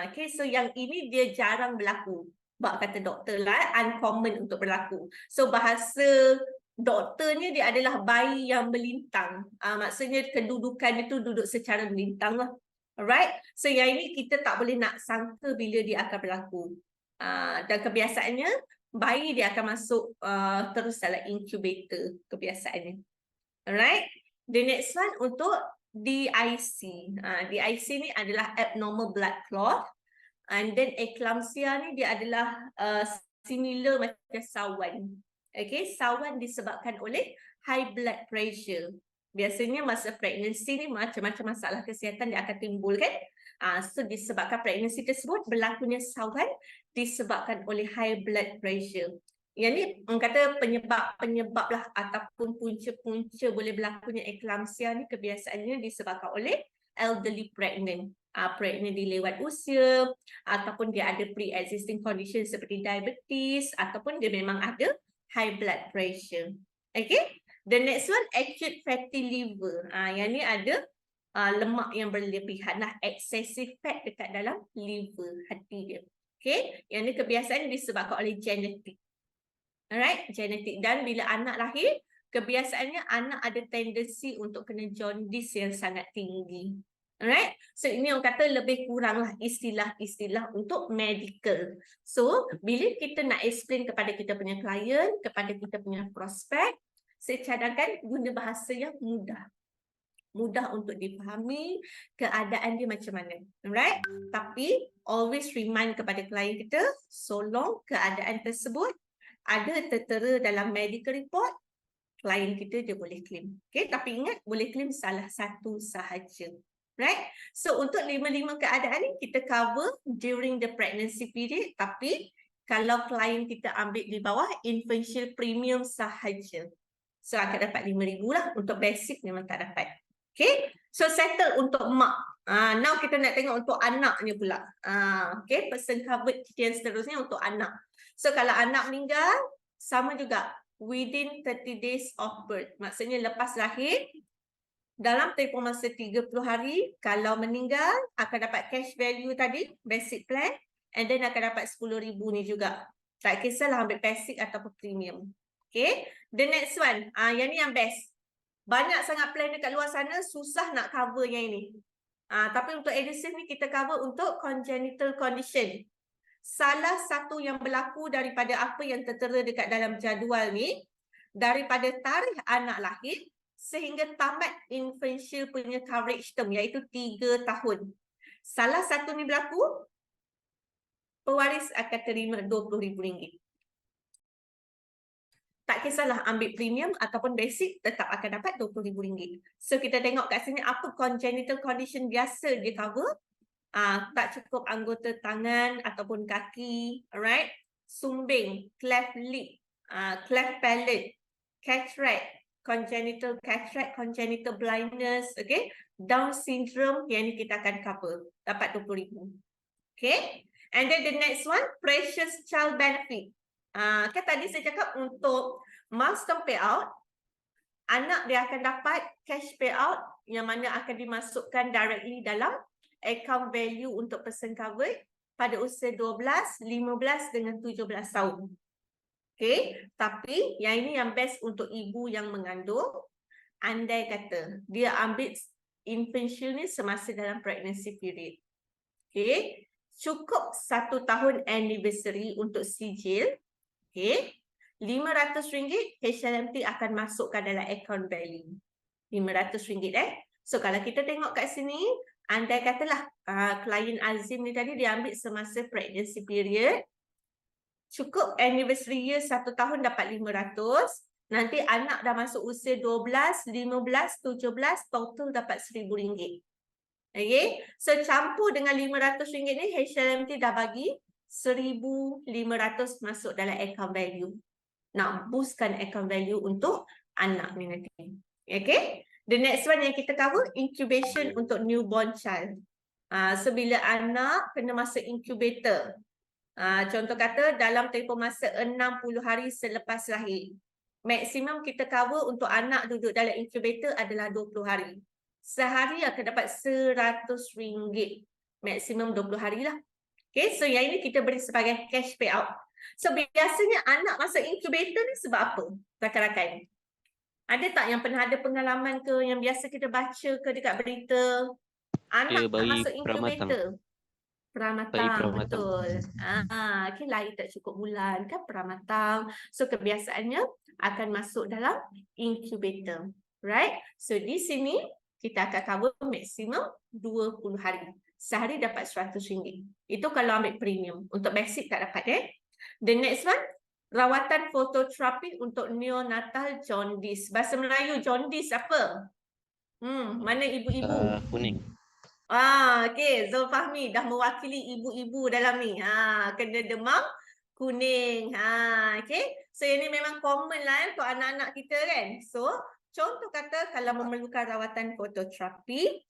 Okay, so yang ini dia jarang berlaku. Sebab kata doktor lah, uncommon untuk berlaku. So bahasa doktornya dia adalah bayi yang melintang. Maksudnya kedudukan itu duduk secara melintang lah. Alright, so yang ini kita tak boleh nak sangka bila dia akan berlaku. Dan kebiasaannya bayi dia akan masuk terus dalam incubator kebiasaannya. Alright. The next one untuk DIC. DIC ni adalah abnormal blood clot. And then eclampsia ni dia adalah similar macam sawan. Okay, sawan disebabkan oleh high blood pressure. Biasanya masa pregnancy ni macam-macam masalah kesihatan dia akan timbul kan. So disebabkan pregnancy tersebut berlakunya sawan disebabkan oleh high blood pressure. Yang ni orang kata penyebab lah ataupun punca-punca boleh berlakunya eclampsia ni kebiasaannya disebabkan oleh elderly pregnant. Pregnant di lewat usia ataupun dia ada pre-existing condition seperti diabetes ataupun dia memang ada high blood pressure. Okay, the next one acute fatty liver. Yang ni ada lemak yang berlebihan lah, excessive fat dekat dalam liver hati dia. Okay, yang ni kebiasaan disebabkan oleh genetik. Alright, genetik. Dan bila anak lahir, kebiasaannya anak ada tendensi untuk kena jaundice yang sangat tinggi. Alright, so ini orang kata lebih kuranglah istilah-istilah untuk medical. So, bila kita nak explain kepada kita punya klien, kepada kita punya prospek, saya cadangkan guna bahasa yang mudah. Mudah untuk dipahami keadaan dia macam mana. Alright, tapi always remind kepada klien kita, so long keadaan tersebut ada tertera dalam medical report, klien kita dia boleh claim. Okay, tapi ingat boleh claim salah satu sahaja. Right? So untuk 5 keadaan ni kita cover during the pregnancy period, tapi kalau klien kita ambil di bawah infantile premium sahaja, so akan dapat 5,000 lah. Untuk basic memang tak dapat. Okay, so settle untuk mak. Now kita nak tengok untuk anaknya pula. Okay, person covered yang seterusnya untuk anak. So kalau anak meninggal, sama juga within 30 days of birth. Maksudnya lepas lahir, dalam tempoh masa 30 hari, kalau meninggal, akan dapat cash value tadi, basic plan, and then akan dapat 10,000 ni juga. Tak kisahlah ambil basic ataupun premium. Okay, the next one, yang ni yang best. Banyak sangat plan dekat luar sana, susah nak cover yang ini. Tapi untuk edusave ni kita cover untuk congenital condition. Salah satu yang berlaku daripada apa yang tertera dekat dalam jadual ni, daripada tarikh anak lahir sehingga tamat infantile punya coverage term, iaitu 3 tahun. Salah satu ni berlaku, pewaris akan terima RM20,000. Tak kisahlah ambil premium ataupun basic, tetap akan dapat RM20,000. So kita tengok kat sini apa congenital condition biasa dia cover. Tak cukup anggota tangan ataupun kaki, alright? Sumbing, cleft lip, cleft palate, cataract, congenital cataract, congenital blindness, okay? Down syndrome, yang ni kita akan cover, dapat RM20,000. Okay? And then the next one, precious child benefit. Kan tadi saya cakap untuk milestone payout, anak dia akan dapat cash payout yang mana akan dimasukkan directly dalam account value untuk person covered pada usia 12, 15 dengan 17 tahun. Okay, tapi yang ini yang best untuk ibu yang mengandung. Andai kata dia ambil infantile ni semasa dalam pregnancy period. Okay, cukup 1 tahun anniversary untuk sijil. Okay, RM500 HLMT akan masukkan dalam account value. RM500 So kalau kita tengok kat sini, andai katalah klien Azim ni tadi dia ambil semasa pregnancy period, cukup anniversary year 1 tahun dapat RM500. Nanti anak dah masuk usia 12, 15, 17, total dapat RM1,000. Okay, so campur dengan RM500 ni, HLMT dah bagi RM1,500 masuk dalam account value. Nak boostkan account value untuk anak ni nanti. Okay, the next one yang kita cover, incubation untuk newborn child. So bila anak kena masuk incubator, contoh kata dalam tempoh masa 60 hari selepas lahir. maksimum kita cover untuk anak duduk dalam incubator adalah 20 hari. Sehari akan dapat RM100. Maksimum 20 hari lah. Okay, so yang ini kita beri sebagai cash payout. So biasanya anak masuk incubator ni sebab apa? Rakan-rakan. Ada tak yang pernah ada pengalaman ke yang biasa kita baca ke dekat berita? Anak tak bayi masuk incubator. Bayi Peramatang, peramatang. betul. Okay, lahir tak cukup bulan kan peramatang. So kebiasaannya akan masuk dalam incubator. Right? So di sini kita akan cover maksimum 20 hari. Sehari dapat RM100. Itu kalau ambil premium. Untuk basic tak dapat The next one, rawatan fototerapi untuk neonatal jaundice. Bahasa Melayu jaundice apa? Mana ibu-ibu? Kuning. Okay, Zulfahmi dah mewakili ibu-ibu dalam ni. Kena demam kuning. Okay. So ini memang common lah untuk anak-anak kita kan. So contoh kata kalau memerlukan rawatan fototerapi,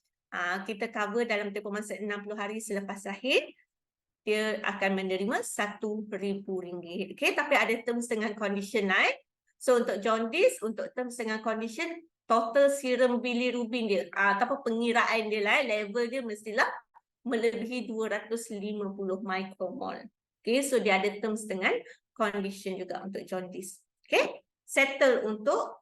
kita cover dalam tempoh masa 60 hari selepas lahir, dia akan menerima RM1,000. Okay, tapi ada terms dengan condition lah. So untuk jaundice, untuk terms dengan condition, total serum bilirubin dia, ataupun pengiraan dia lah, level dia mestilah melebihi 250 micromol. Okay, so dia ada terms dengan condition juga untuk jaundice. Okay, settle untuk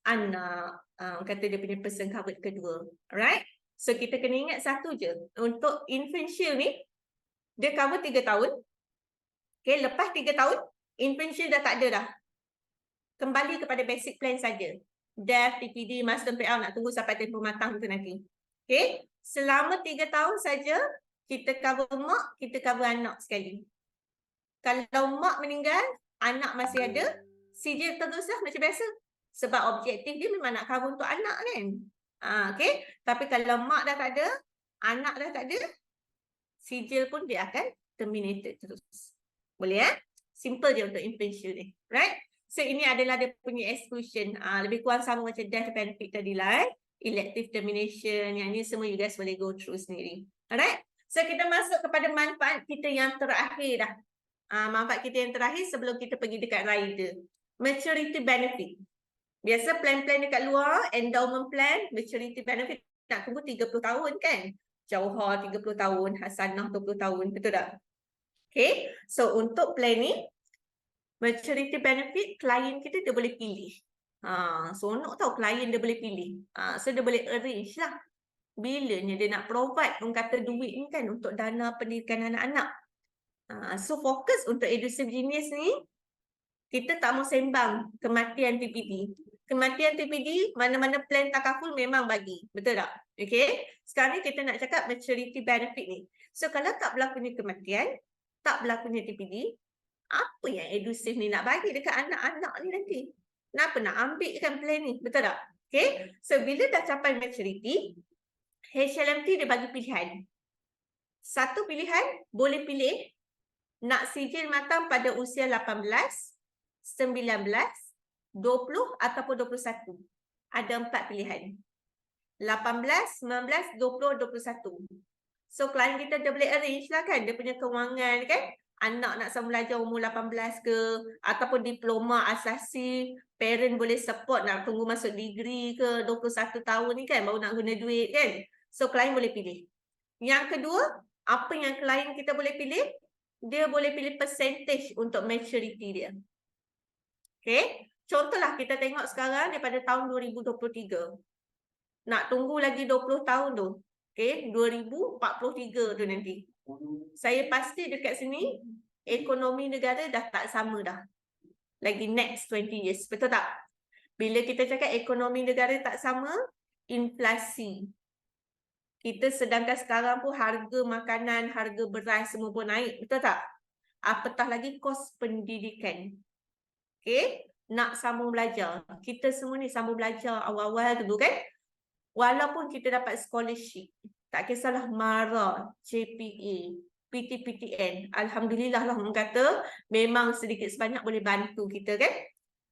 anak, kata dia punya person covered kedua. Alright, so kita kena ingat satu je, untuk infant shield ni, dia cover 3 tahun. Okay, lepas 3 tahun, infant shield dah tak ada dah. Kembali kepada basic plan saja. Death, TPD, milestone payout nak tunggu sampai tempoh matang tu nanti. Okay, selama 3 tahun saja kita cover mak, kita cover anak sekali. Kalau mak meninggal, anak masih ada, sijil teruslah macam biasa. Sebab objektif dia memang nak cover untuk anak kan. Okay, tapi kalau mak dah tak ada, anak dah tak ada, sijil pun dia akan terminated terus. Boleh Simple je untuk infant shield ni. Right? So ini adalah dia punya exclusion. Lebih kurang sama macam death benefit tadi lah. Elective termination. Yang ni semua you guys boleh go through sendiri. Alright? So kita masuk kepada manfaat kita yang terakhir dah. Manfaat kita yang terakhir sebelum kita pergi dekat rider. Maturity benefit. Biasa plan-plan dekat luar, endowment plan, maturity benefit nak tunggu 30 tahun kan? Jauhar 30 tahun, Hasanah 20 tahun. Betul tak? Okay. So untuk plan ni, maturity benefit, klien kita dia boleh pilih. Seronok tau klien dia boleh pilih. So dia boleh arrange lah. Bilanya dia nak provide, orang kata duit ni kan untuk dana pendidikan anak-anak. So fokus untuk Edusave Genius ni, kita tak mau sembang kematian TPD. Kematian TPD, mana-mana plan takaful memang bagi. Betul tak? Okay. Sekarang ni kita nak cakap maturity benefit ni. So kalau tak berlakunya kematian, tak berlakunya TPD, apa yang Edusave ni nak bagi dekat anak-anak ni nanti? Kenapa nak ambilkan plan ni? Betul tak? Okay. So bila dah capai maturity, HLMT dia bagi pilihan. Satu pilihan boleh pilih nak sijil matang pada usia 18, 19, 20 ataupun 21. Ada 4 pilihan. 18, 19, 20, 21. So klien kita dia boleh arrange lah kan. Dia punya kewangan kan. Anak nak sama belajar umur 18 ke. Ataupun diploma asasi. Parent boleh support nak tunggu masuk degree ke. 21 tahun ni kan baru nak guna duit kan. So klien boleh pilih. Yang kedua, apa yang klien kita boleh pilih? Dia boleh pilih percentage untuk maturity dia. Okay. Contohlah kita tengok sekarang daripada tahun 2023. Nak tunggu lagi 20 tahun tu. Okay. 2043 tu nanti. Saya pasti dekat sini, ekonomi negara dah tak sama dah. Lagi next 20 years. Betul tak? Bila kita cakap ekonomi negara tak sama, inflasi. Kita sedangkan sekarang pun harga makanan, harga beras semua pun naik. Betul tak? Apatah lagi kos pendidikan. Okay? Nak sambung belajar. Kita semua ni sambung belajar awal-awal dulu kan? Walaupun kita dapat scholarship, tak kisahlah MARA, JPA, PTPTN. Alhamdulillah lah orang kata memang sedikit sebanyak boleh bantu kita kan?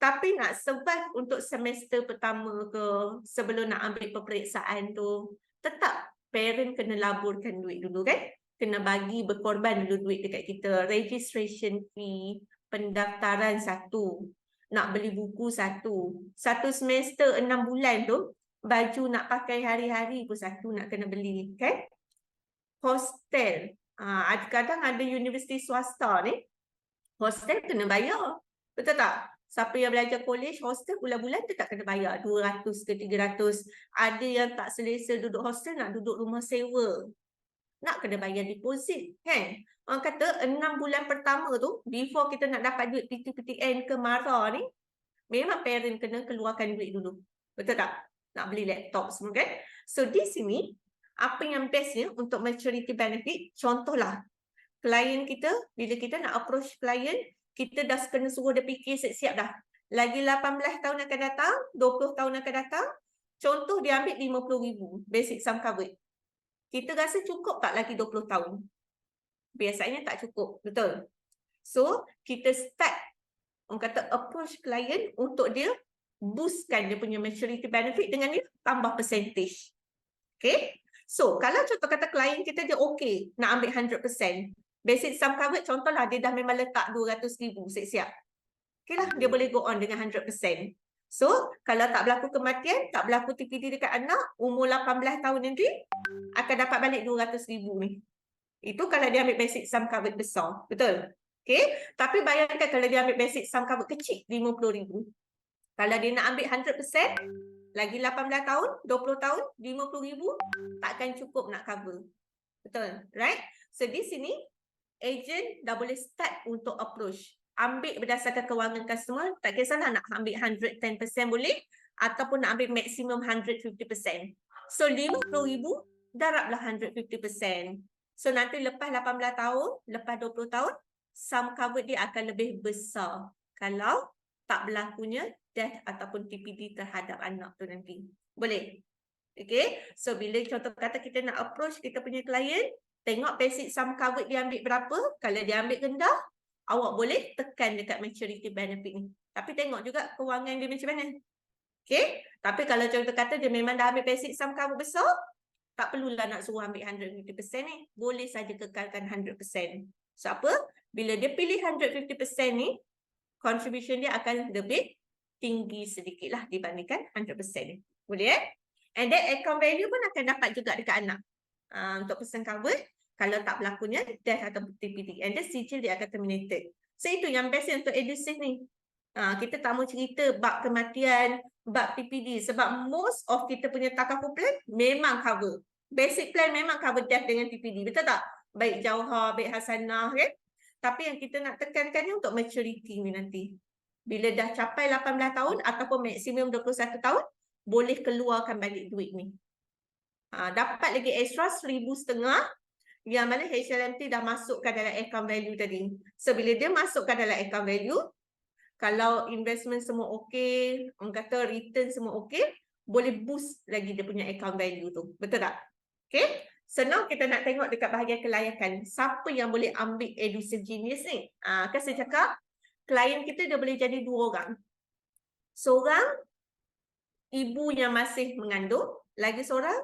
Tapi nak survive untuk semester pertama ke, sebelum nak ambil peperiksaan tu, tetap parent kena laburkan duit dulu kan? Kena bagi berkorban dulu duit dekat kita. Registration fee, pendaftaran satu. nak beli buku satu. Satu semester 6 bulan tu, baju nak pakai hari-hari pun satu nak kena beli. Kan? Hostel. Kadang ada universiti swasta ni, hostel kena bayar. Betul tak? Siapa yang belajar college, hostel bulan-bulan tu tak kena bayar. 200 ke 300. Ada yang tak selesa duduk hostel, nak duduk rumah sewa. Nak kena bayar deposit. Kan? Orang kata 6 bulan pertama tu, before kita nak dapat duit PTPTN ke MARA ni, memang parent kena keluarkan duit dulu. Betul tak? Nak beli laptop semua kan? So di sini, apa yang bestnya untuk maturity benefit, contohlah, klien kita, bila kita nak approach klien, kita dah kena suruh dia fikir siap-siap dah. Lagi 18 tahun akan datang, 20 tahun akan datang, contoh dia ambil 50,000 basic sum covered. Kita rasa cukup tak lagi 20 tahun? Biasanya tak cukup, betul? So, kita start, orang kata approach klien untuk dia boostkan dia punya maturity benefit dengan dia tambah percentage. Okay? So, kalau contoh kata klien kita dia okay nak ambil 100%. Basic sum covered contohlah dia dah memang letak 200,000 siap-siap. Okay lah, dia boleh go on dengan 100%. So, kalau tak berlaku kematian, tak berlaku TPD dekat anak, umur 18 tahun nanti, akan dapat balik 200,000 ni. Itu kalau dia ambil basic sum covered besar. Betul? Okay? Tapi bayangkan kalau dia ambil basic sum covered kecil, 50,000. Kalau dia nak ambil 100%, lagi 18 tahun, 20 tahun, 50,000, takkan cukup nak cover. Betul? Right? So, di sini, agent dah boleh start untuk approach. Ambil berdasarkan kewangan customer, tak kisahlah nak ambil 110% boleh, ataupun nak ambil maksimum 150%. So, 50,000, darablah 150%. So, nanti lepas 18 tahun, lepas 20 tahun, sum covered dia akan lebih besar. Kalau tak berlakunya death ataupun TPD terhadap anak tu nanti. Boleh? Okay? So, bila contoh kata kita nak approach kita punya klien, tengok basic sum covered dia ambil berapa. Kalau dia ambil rendah, awak boleh tekan dekat maturity benefit ni. Tapi tengok juga kewangan dia macam mana. Okay? Tapi kalau contoh kata dia memang dah ambil basic sum covered besar, tak perlulah nak suruh ambil 150% ni. Boleh saja kekalkan 100%. So apa? Bila dia pilih 150% ni, contribution dia akan lebih tinggi sedikit lah dibandingkan 100% ni. Boleh And that account value pun akan dapat juga dekat anak. Untuk person covered, kalau tak berlakunya death atau TPD. And then sijil dia akan terminated. So itu yang best untuk edusave ni. Kita tak mau cerita bab kematian, bab TPD. Sebab most of kita punya takaful plan memang cover. Basic plan memang cover death dengan TPD. Betul tak? Baik Jauhar, baik Hasanah kan? Tapi yang kita nak tekankan ni untuk maturity ni nanti. Bila dah capai 18 tahun ataupun maksimum 21 tahun, boleh keluarkan balik duit ni. Dapat lagi extra 1,500 yang mana HLMT dah masukkan dalam account value tadi. So, bila dia masukkan dalam account value, kalau investment semua okey, orang kata return semua okey, boleh boost lagi dia punya account value tu. Betul tak? Okay? So, now kita nak tengok dekat bahagian kelayakan. Siapa yang boleh ambil Edusave Genius ni? Kan saya cakap, klien kita dia boleh jadi 2 orang. Seorang, ibu yang masih mengandung, lagi seorang,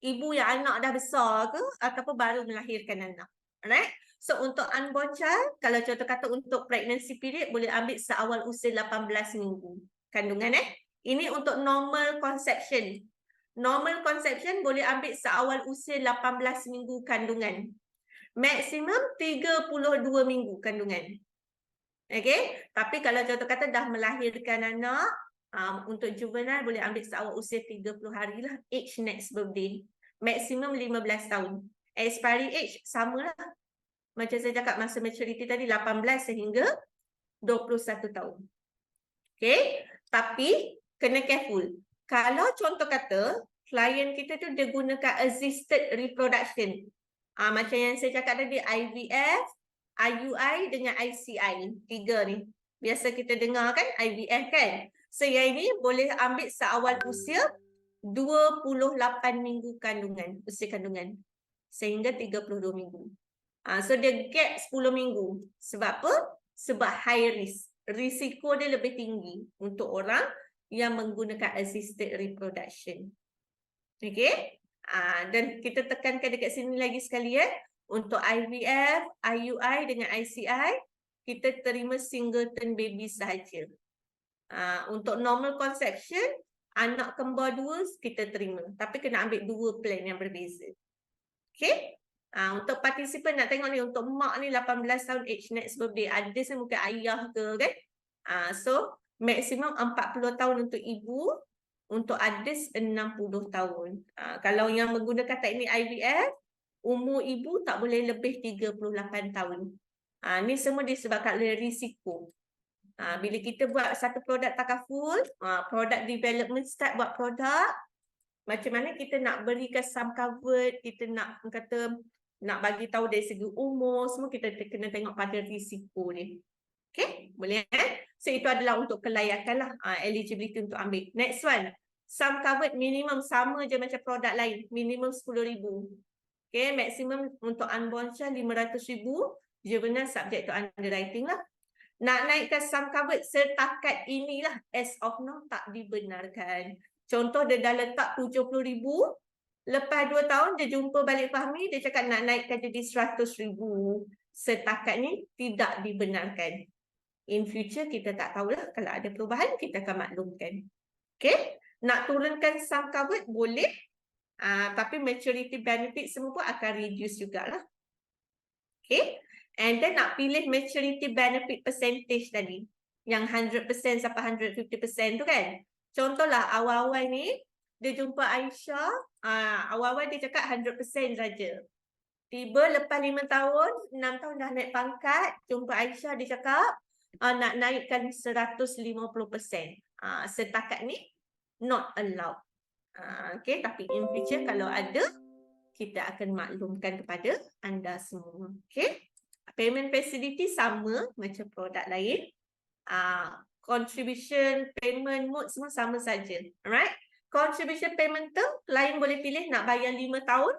ibu yang anak dah besar ke ataupun baru melahirkan anak. Alright? So, untuk unborn child, kalau contoh kata untuk pregnancy period, boleh ambil seawal usia 18 minggu kandungan. Ini untuk normal conception. Normal conception boleh ambil seawal usia 18 minggu kandungan. Maksimum 32 minggu kandungan. Okay? Tapi kalau contoh kata dah melahirkan anak, untuk juvenile boleh ambil seawal usia 30 hari lah. Age next birthday. Maksimum 15 tahun. Expiry age samalah. Macam saya cakap masa maturity tadi 18 sehingga 21 tahun. Okay? Tapi kena careful. Kalau contoh kata klien kita tu dia gunakan assisted reproduction. Macam yang saya cakap tadi IVF, IUI dengan ICI. 3 ni. Biasa kita dengar kan IVF kan? So yang ini boleh ambil seawal usia 28 minggu kandungan, usia kandungan. Sehingga 32 minggu. So dia gap 10 minggu. Sebab apa? Sebab high risk. Risiko dia lebih tinggi untuk orang yang menggunakan assisted reproduction. Okay? Dan kita tekankan dekat sini lagi sekali untuk IVF, IUI dengan ICI, kita terima singleton baby sahaja. Untuk normal conception, anak kembar 2 kita terima. Tapi kena ambil 2 plan yang berbeza. Okay? Untuk participant nak tengok ni, untuk mak ni 18 tahun age next birthday, ada mungkin ayah ke kan? So maksimum 40 tahun untuk ibu, untuk adik 60 tahun. Kalau yang menggunakan teknik IVF, umur ibu tak boleh lebih 38 tahun. Ni semua disebabkan oleh risiko. Bila kita buat satu produk takaful, product development start buat produk, macam mana kita nak berikan sum covered, kita nak kata nak bagi tahu dari segi umur, semua kita kena tengok pada risiko ni. Okay, boleh So itu adalah untuk kelayakan lah, eligibility untuk ambil. Next one, sum covered minimum sama je macam produk lain, minimum 10,000. Okay, maksimum untuk unborn child 500,000, juvenile subject to underwriting lah. Nak naikkan sum covered setakat inilah as of now tak dibenarkan. Contoh dia dah letak 70,000, lepas 2 tahun dia jumpa balik Fahmi, dia cakap nak naikkan jadi 100,000. Setakat ni tidak dibenarkan. In future kita tak tahulah, kalau ada perubahan kita akan maklumkan. Okay, nak turunkan sum covered boleh, tapi maturity benefit semua pun akan reduce jugalah. Okay, and then nak pilih maturity benefit percentage tadi, yang 100% sampai 150% tu kan. Contohlah awal-awal ni, dia jumpa Aisyah, awal-awal dia cakap 100% saja. Tiba lepas 5 tahun, 6 tahun dah naik pangkat, jumpa Aisyah dia cakap nak naikkan 150%. Setakat ni, not allowed. Okay, tapi in future kalau ada, kita akan maklumkan kepada anda semua. Okay, payment facility sama macam produk lain. Contribution, payment mode semua sama saja. Alright. Contribution payment term, klien boleh pilih nak bayar 5 tahun,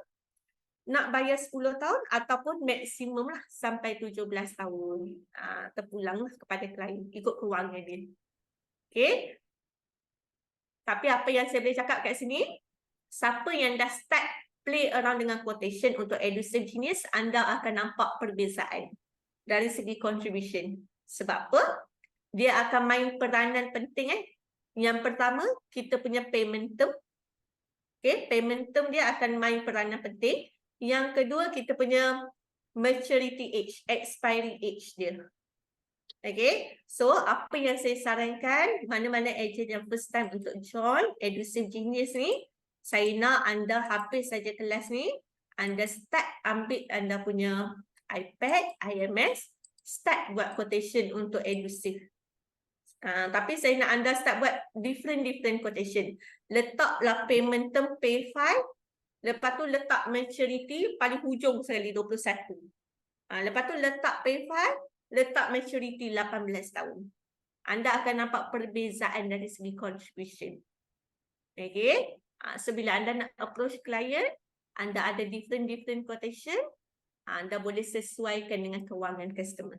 nak bayar 10 tahun ataupun maksimum lah sampai 17 tahun. Terpulanglah kepada klien, ikut kewangan dia. Okay. Tapi apa yang saya boleh cakap kat sini, siapa yang dah start play around dengan quotation untuk Edusave Genius, anda akan nampak perbezaan dari segi contribution. Sebab apa? Dia akan main peranan penting. Yang pertama, kita punya payment term. Okay, payment term dia akan main peranan penting. Yang kedua, kita punya maturity age, expiry age dia. Okay, so apa yang saya sarankan, mana-mana agent yang first time untuk join Edusave Genius ni, saya nak anda habis saja kelas ni, anda start ambil anda punya iPad, IMS, start buat quotation untuk Edusave. Tapi saya nak anda start buat different quotation. Letaklah payment term pay 5, lepas tu letak maturity paling hujung sekali 21. Lepas tu letak pay 5, letak maturity 18 tahun. Anda akan nampak perbezaan dari segi contribution. Okay. So bila anda nak approach client, anda ada different quotation, anda boleh sesuaikan dengan kewangan customer.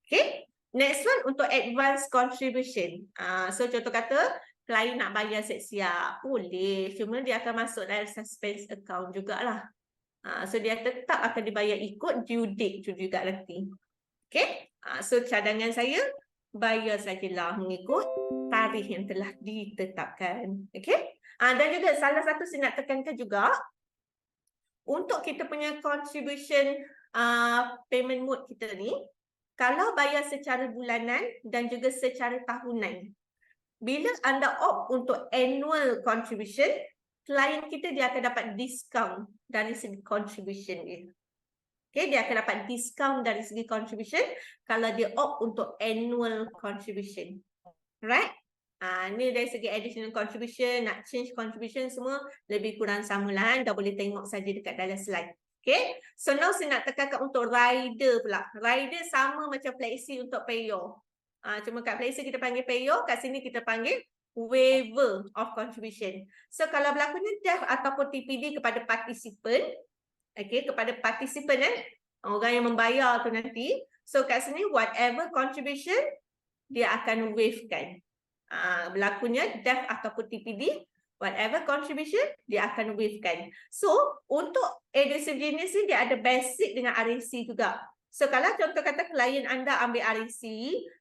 Okay. Next one untuk advance contribution. So contoh kata, klien nak bayar siap-siap, boleh. Cuma dia akan masuk dalam suspense account jugalah. So dia tetap akan dibayar ikut due date tu juga nanti. Okay. So cadangan saya, bayar sajalah mengikut tarikh yang telah ditetapkan. Okay. Dan juga salah satu saya nak tekankan juga, untuk kita punya contribution payment mode kita ni, kalau bayar secara bulanan dan juga secara tahunan, bila anda opt untuk annual contribution, klien kita dia akan dapat diskaun dari segi contribution dia. Okay, dia akan dapat diskaun dari segi contribution kalau dia opt untuk annual contribution. Right? Ni dari segi additional contribution, nak change contribution semua lebih kurang samalah. Dah boleh tengok saja dekat dalam slide. Okay, so now saya nak tekankan untuk rider pula. Rider sama macam flexi untuk payor. Cuma kat flexi kita panggil payor, kat sini kita panggil waiver of contribution. So kalau berlakunya death ataupun TPD kepada participant, okay, kepada participant orang yang membayar tu nanti, so kat sini whatever contribution dia akan waive-kan. Berlakunya death ataupun TPD, whatever contribution dia akan waive-kan. So untuk Edusave Genius ni dia ada basic dengan RAC juga. So kalau contoh kata klien anda ambil REC,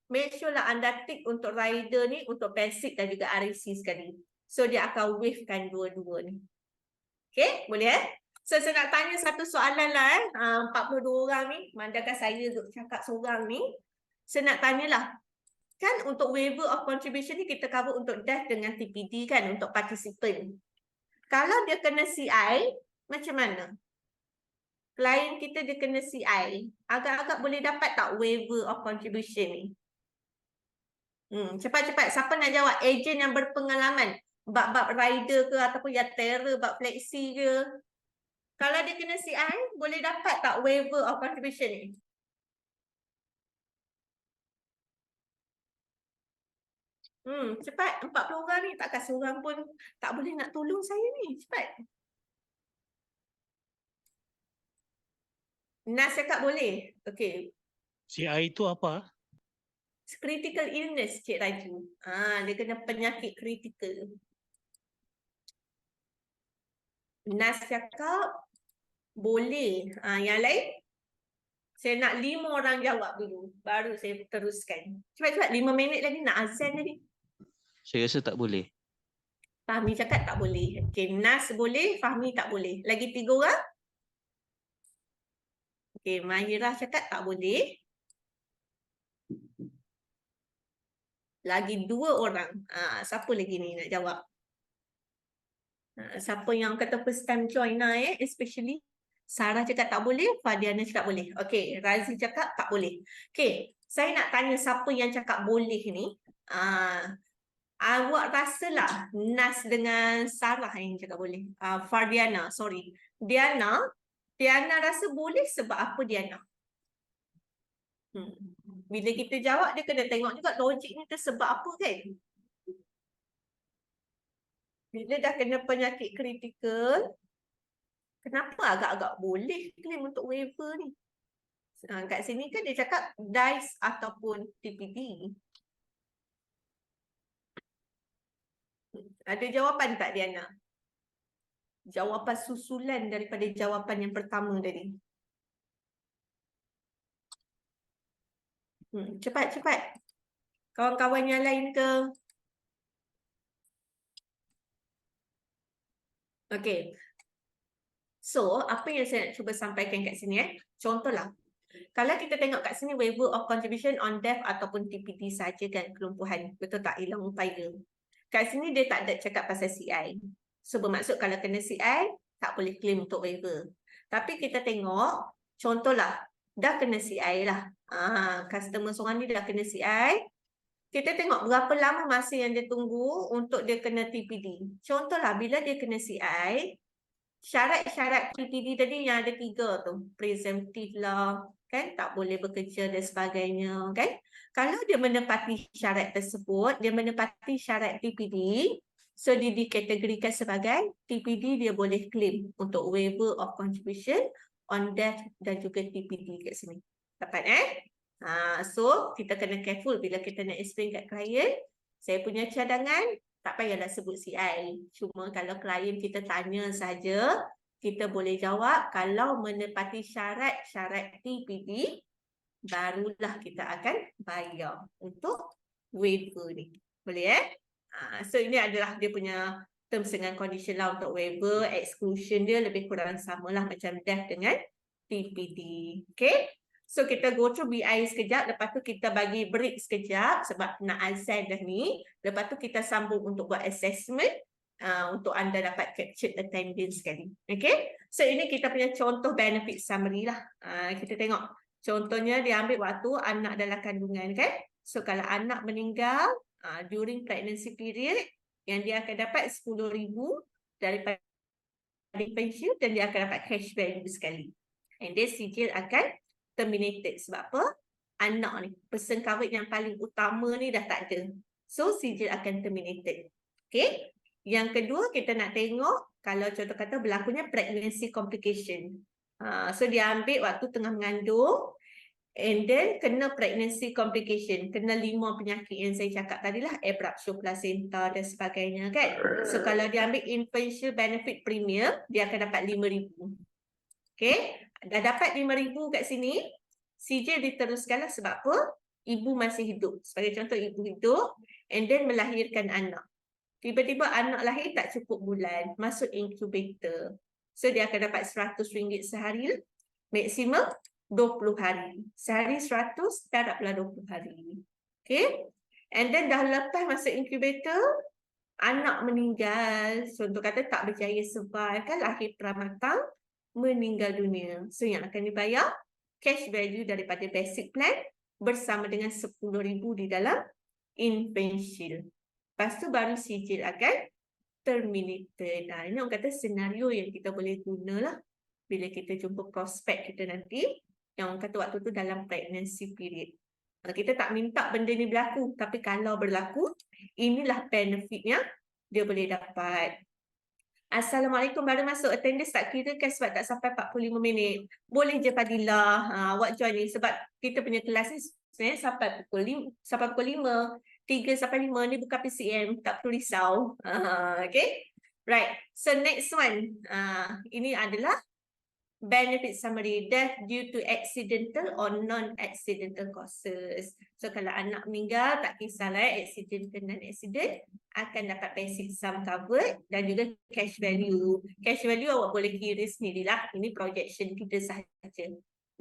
make sure lah anda tick untuk rider ni untuk basic dan juga REC sekali. So dia akan wavekan dua-dua ni. Okay, boleh So saya nak tanya satu soalan lah 42 orang ni, mandakan saya duk cakap seorang ni. Saya nak tanyalah, kan untuk waiver of contribution ni kita cover untuk death dengan TPD kan untuk participant. Kalau dia kena CI, macam mana? Klien kita dia kena CI, agak-agak boleh dapat tak waiver of contribution ni? Cepat-cepat, siapa nak jawab? Ejen yang berpengalaman, bab-bab rider ke ataupun yang terror, bab flexi ke? Kalau dia kena CI, boleh dapat tak waiver of contribution ni? Cepat, 40 orang ni takkan seorang pun tak boleh nak tolong saya ni. Cepat. Nas cakap boleh. Okey. CI itu apa? Critical illness, Cik Raju. Dia kena penyakit kritikal. Nas cakap boleh. Yang lain? Saya nak 5 orang jawab dulu. Baru saya teruskan. Cepat-cepat, 5 minit lagi nak azan tadi. Saya rasa tak boleh. Fahmi cakap tak boleh. Okey, Nas boleh, Fahmi tak boleh. Lagi 3 orang? Okey, Mahirah cakap tak boleh. Lagi 2 orang. Siapa lagi ni nak jawab? Siapa yang kata first time join especially Sarah cakap tak boleh, Fadiana cakap boleh. Okey, Razi cakap tak boleh. Okey, saya nak tanya siapa yang cakap boleh ni. Awak rasalah Nas dengan Sarah yang cakap boleh. Fardiana, sorry. Diana rasa boleh sebab apa Diana? Bila kita jawab, dia kena tengok juga logik ni sebab apa kan? Bila dah kena penyakit kritikal, kenapa agak-agak boleh claim untuk waiver ni? Kat sini kan dia cakap DICE ataupun TPD. Ada jawapan tak Diana? Jawapan susulan daripada jawapan yang pertama tadi. Cepat-cepat. Kawan-kawan yang lain ke? Okey. So, apa yang saya nak cuba sampaikan kat sini contohlah. Kalau kita tengok kat sini waiver of contribution on death ataupun TPD saja kan kelumpuhan. Betul tak? Hilang upaya. Kat sini dia tak ada cakap pasal CI. So bermaksud kalau kena CI, tak boleh claim untuk waiver. Tapi kita tengok, contohlah, dah kena CI lah. Customer seorang ni dah kena CI. Kita tengok berapa lama masa yang dia tunggu untuk dia kena TPD. Contohlah, bila dia kena CI, syarat-syarat TPD tadi yang ada 3 tu. Presumptive lah, kan? Tak boleh bekerja dan sebagainya, kan? Kalau dia menepati syarat tersebut, dia menepati syarat TPD, so dia dikategorikan sebagai TPD, dia boleh claim untuk waiver of contribution on death dan juga TPD kat sini. Dapat So kita kena careful bila kita nak explain kat klien. Saya punya cadangan, tak payahlah sebut CI. Cuma kalau klien kita tanya saja, kita boleh jawab kalau menepati syarat-syarat TPD, barulah kita akan bayar untuk waiver ni. Boleh So ini adalah dia punya terms dengan condition lah untuk waiver. Exclusion dia lebih kurang samalah macam death dengan TPD. Okay. So kita go through BI sekejap. Lepas tu kita bagi break sekejap sebab nak azan dah ni. Lepas tu kita sambung untuk buat assessment. Untuk anda dapat capture attendance sekali. Okay. So ini kita punya contoh benefit summary lah. Kita tengok. Contohnya dia ambil waktu anak dalam kandungan kan. So kalau anak meninggal during pregnancy period, yang dia akan dapat 10,000 daripada pension dan dia akan dapat cash value sekali. And then sijil akan terminated. Sebab apa? Anak ni, person coverage yang paling utama ni dah tak ada. So sijil akan terminated. Okay. Yang kedua kita nak tengok kalau contoh kata berlakunya pregnancy complication. So dia ambil waktu tengah mengandung and then kena pregnancy complication, kena 5 penyakit yang saya cakap tadi lah, abruptio placenta dan sebagainya kan. So kalau dia ambil infant shield benefit premium, dia akan dapat 5,000. Okay, dah dapat 5,000 kat sini. sijil diteruskanlah sebab apa? Ibu masih hidup. Sebagai contoh, ibu hidup and then melahirkan anak. Tiba-tiba anak lahir tak cukup bulan, masuk incubator. So dia akan dapat RM100 sehari, maksimum 20 hari. Sehari 100, darablah 20 hari. Okay? And then dah lepas masuk incubator, anak meninggal. Contoh kata tak berjaya survive, kan lahir pramatang, meninggal dunia. So yang akan dibayar, cash value daripada basic plan bersama dengan RM10,000 di dalam infant shield. Lepas tu baru sijil akan terminated. Ini orang kata senario yang kita boleh gunalah bila kita jumpa prospek kita nanti, yang orang kata waktu tu dalam pregnancy period. Kita tak minta benda ni berlaku, tapi kalau berlaku, inilah benefitnya dia boleh dapat. Assalamualaikum, baru masuk. Attendance tak kira kan sebab tak sampai 45 minit. Boleh je Fadilah, awak join ni sebab kita punya kelas ni sebenarnya sampai pukul 5. 3 sampai 5 ni bukan PCM, tak perlu risau. Okay? Right. So next one. Ini adalah benefit summary. Death due to accidental or non-accidental causes. So kalau anak meninggal, tak kisahlah accident ke non-accident, akan dapat basic sum covered dan juga cash value. Cash value awak boleh kira sendirilah. Ini projection kita sahaja.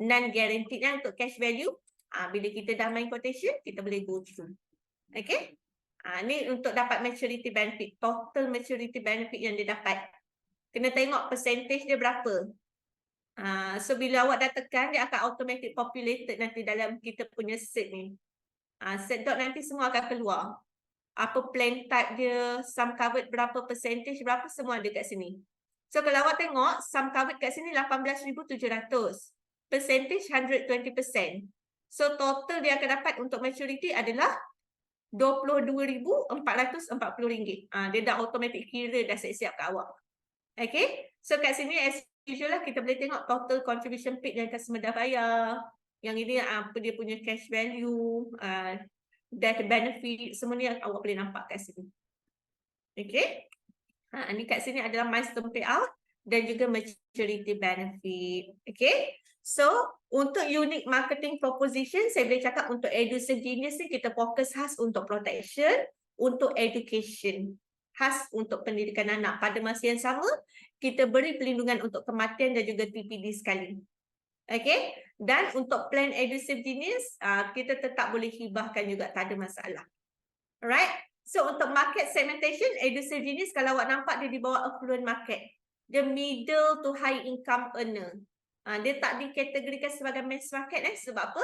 Non-guaranteed lah untuk cash value. Bila kita dah main quotation, kita boleh go through. Okay? Ni untuk dapat maturity benefit. Total maturity benefit yang dia dapat. Kena tengok percentage dia berapa. So bila awak dah tekan, dia akan automatic populated nanti dalam kita punya cert ni. Cert dot nanti semua akan keluar. Apa plan type dia, sum covered berapa percentage, berapa semua ada kat sini. So kalau awak tengok, sum covered kat sini 18,700. Percentage 120%. So total dia akan dapat untuk maturity adalah RM22,440. Dia dah automatic kira, dah siap-siap kat awak. Okay? So kat sini as usual lah, kita boleh tengok total contribution paid yang customer dah bayar. Yang ini apa dia punya cash value, death benefit, semua ni awak boleh nampak kat sini. Okay? Ni kat sini adalah milestone payout dan juga maturity benefit. Okay? So, untuk unique marketing proposition, saya boleh cakap untuk EduSafe Genius ni kita fokus khas untuk protection, untuk education, khas untuk pendidikan anak. Pada masa yang sama, kita beri perlindungan untuk kematian dan juga TPD sekali. Okay? Dan untuk plan EduSafe Genius, kita tetap boleh hibahkan juga, tak ada masalah. Alright? So, untuk market segmentation, EduSafe Genius kalau awak nampak dia di bawah affluent market. Dia middle to high income earner. Dia tak dikategorikan sebagai mass market sebab apa?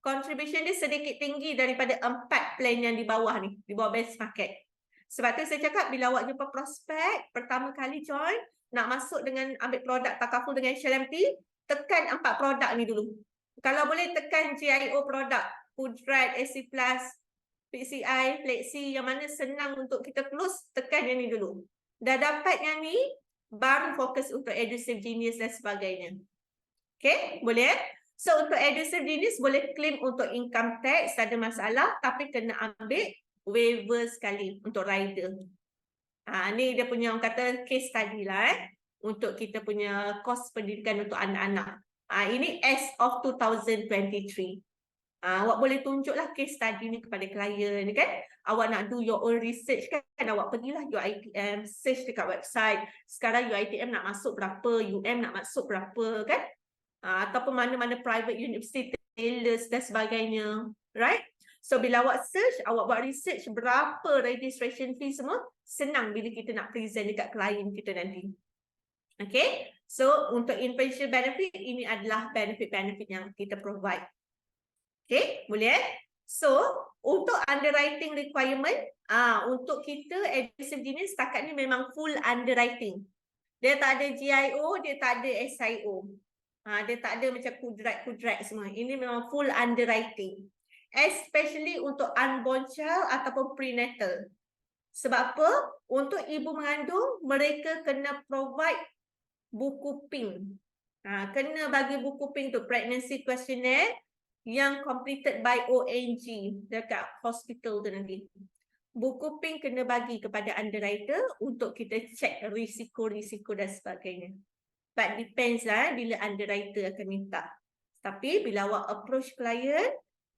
Contribution dia sedikit tinggi daripada 4 plan yang di bawah ni, di bawah mass market. Sebab tu saya cakap bila awak jumpa prospek, pertama kali join, nak masuk dengan ambil produk takaful dengan HLMT, tekan 4 produk ni dulu. Kalau boleh tekan GIO produk, Foodrat, AC+, PCI, Flexi, yang mana senang untuk kita close, tekan yang ni dulu. Dah dapat yang ni, baru fokus untuk EduSafe Genius dan sebagainya. Okay, boleh? So untuk EduSafe Genius boleh claim untuk income tax, tak ada masalah, tapi kena ambil waiver sekali untuk rider. Ni dia punya orang kata case study lah untuk kita punya kos pendidikan untuk anak-anak. Ini as of 2023. Awak boleh tunjuklah case study ni kepada klien kan. Awak nak do your own research kan, awak pergilah UiTM, search dekat website. Sekarang UiTM nak masuk berapa, UM nak masuk berapa kan. Ataupun mana-mana private university, tailors dan sebagainya, right? So bila awak search, awak buat research berapa registration fee semua, senang bila kita nak present dekat klien kita nanti. Okay, so untuk infant benefit, ini adalah benefit-benefit yang kita provide. Okay, boleh So untuk underwriting requirement, untuk kita EduSafe Genius setakat ni memang full underwriting. Dia tak ada GIO, dia tak ada SIO. Dia tak ada macam kudrat-kudrat semua. Ini memang full underwriting. Especially untuk unborn child ataupun prenatal. Sebab apa? Untuk ibu mengandung, mereka kena provide buku PING. Kena bagi buku PING tu, pregnancy questionnaire yang completed by ONG dekat hospital tu nanti. Buku PING kena bagi kepada underwriter untuk kita check risiko-risiko dan sebagainya. But depends lah bila underwriter akan minta. Tapi bila awak approach klien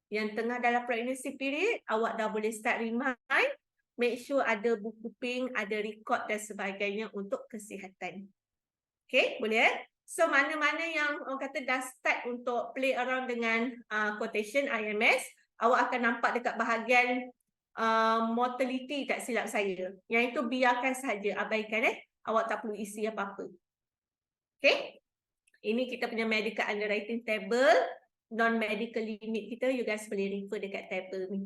yang tengah dalam pregnancy period, awak dah boleh start remind, make sure ada buku pink, ada record dan sebagainya untuk kesihatan. Okay, boleh? So, mana-mana yang orang kata dah start untuk play around dengan quotation IMS, awak akan nampak dekat bahagian mortality tak silap saya. Yang itu biarkan sahaja, abaikan awak tak perlu isi apa-apa. Okay? Ini kita punya medical underwriting table, non-medical limit kita, you guys boleh refer dekat table ni.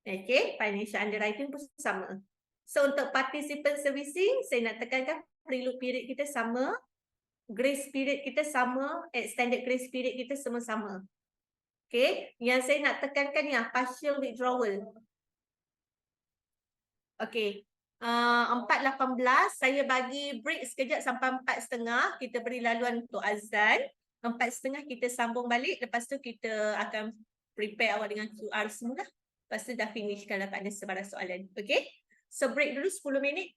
Okay, financial underwriting pun sama. So, untuk participant servicing, saya nak tekankan prelude period kita sama, grace period kita sama, extended grace period kita semua sama. Okay, yang saya nak tekankan ni partial withdrawal. Okay, 4.18 saya bagi break sekejap sampai 4.30. Kita beri laluan untuk azan. 4.30 kita sambung balik. Lepas tu kita akan prepare awak dengan QR semua lah. Lepas tu dah finish kalau tak ada sebarang soalan. Okay, so break dulu 10 minit.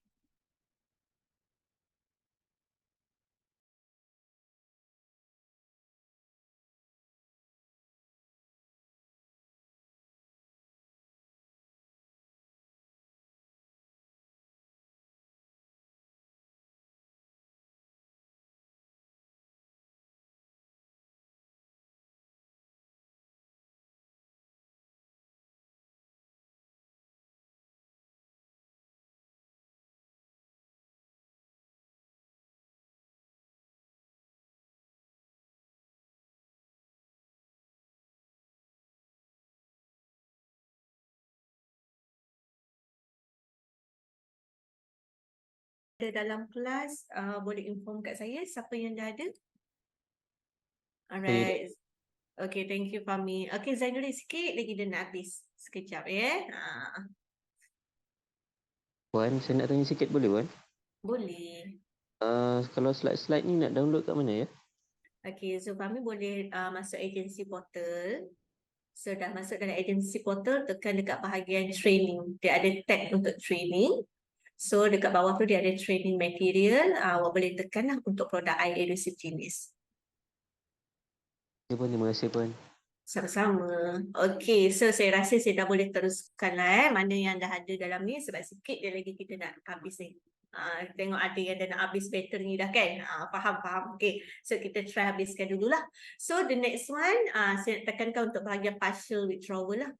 Ada dalam kelas, boleh inform kat saya siapa yang dah ada? Alright. Okay, thank you Fahmi. Okay, Zainuddin sikit lagi dia nak habis. Sekejap ya. Puan, saya nak tanya sikit boleh Puan? Boleh. Kalau slide-slide ni nak download kat mana ya? Okay, so Fahmi boleh masuk agency portal. So dah masuk dalam agency portal, tekan dekat bahagian training. Dia ada tag untuk training. So dekat bawah tu dia ada training material. Awak boleh tekan lah untuk produk iEducative Genius. Ya Puan, terima kasih Puan. Sama-sama. Okay, so saya rasa saya dah boleh teruskan lah mana yang dah ada dalam ni sebab sikit dia lagi kita nak habis ni. Tengok ada yang dah nak habis bateri dah kan. Faham. Okay, so kita try habiskan dululah. So the next one, saya nak tekankan untuk bahagian partial withdrawal lah.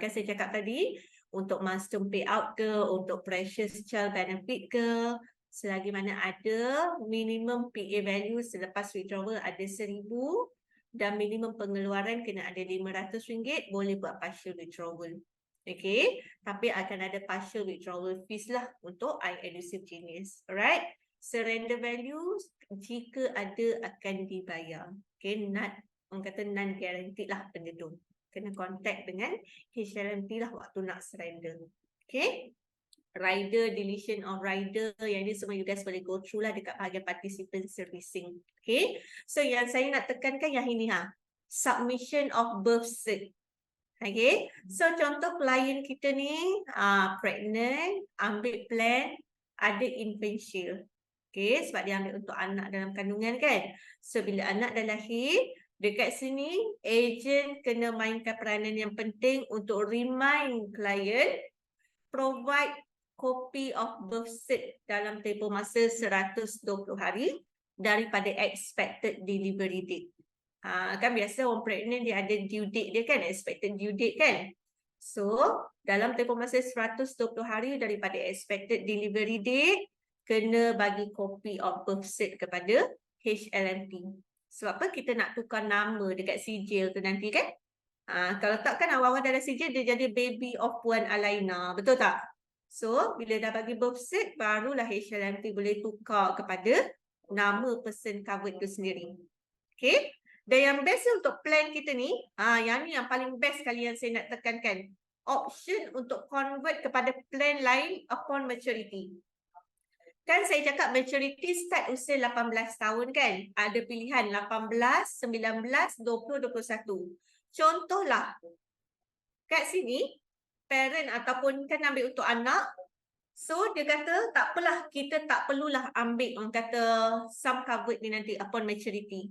Kan saya cakap tadi, untuk milestone payout ke, untuk precious child benefit ke, selagi mana ada minimum PA value selepas withdrawal ada 1,000 dan minimum pengeluaran kena ada RM500, boleh buat partial withdrawal. Okay, tapi akan ada partial withdrawal fees lah untuk iEducative Genius. Alright, surrender value jika ada akan dibayar. Okay, orang kata non-guaranteed lah benda tu. Kena contact dengan HLMT lah waktu nak surrender. Okay, rider, deletion of rider, yang ni semua you guys boleh go through lah dekat bahagian participant servicing. Okay, so yang saya nak tekankan yang ini submission of birth cert. Okay, so contoh klien kita ni pregnant, ambil plan, ada infant shield. Okay, sebab dia ambil untuk anak dalam kandungan kan. So bila anak dah lahir, dekat sini, ejen kena mainkan peranan yang penting untuk remind klien, provide copy of birth cert dalam tempoh masa 120 hari daripada expected delivery date. Kan biasa orang pregnant dia ada due date dia kan, expected due date kan. So, dalam tempoh masa 120 hari daripada expected delivery date, kena bagi copy of birth cert kepada HLMT. Sebab apa? Kita nak tukar nama dekat sijil tu nanti kan? Kalau tak kan awal-awal dalam sijil dia jadi baby of Puan Alaina. Betul tak? So, bila dah bagi birth cert, barulah HLMT boleh tukar kepada nama person covered tu sendiri. Okay? Dan yang best untuk plan kita ni, yang ni yang paling best kali yang saya nak tekankan. Option untuk convert kepada plan lain upon maturity. Kan saya cakap maturity start usia 18 tahun kan? Ada pilihan 18, 19, 20, 21. Contohlah, kat sini, parent ataupun kan ambil untuk anak. So, dia kata tak apalah, kita tak perlulah ambil orang kata sum covered ni nanti upon maturity.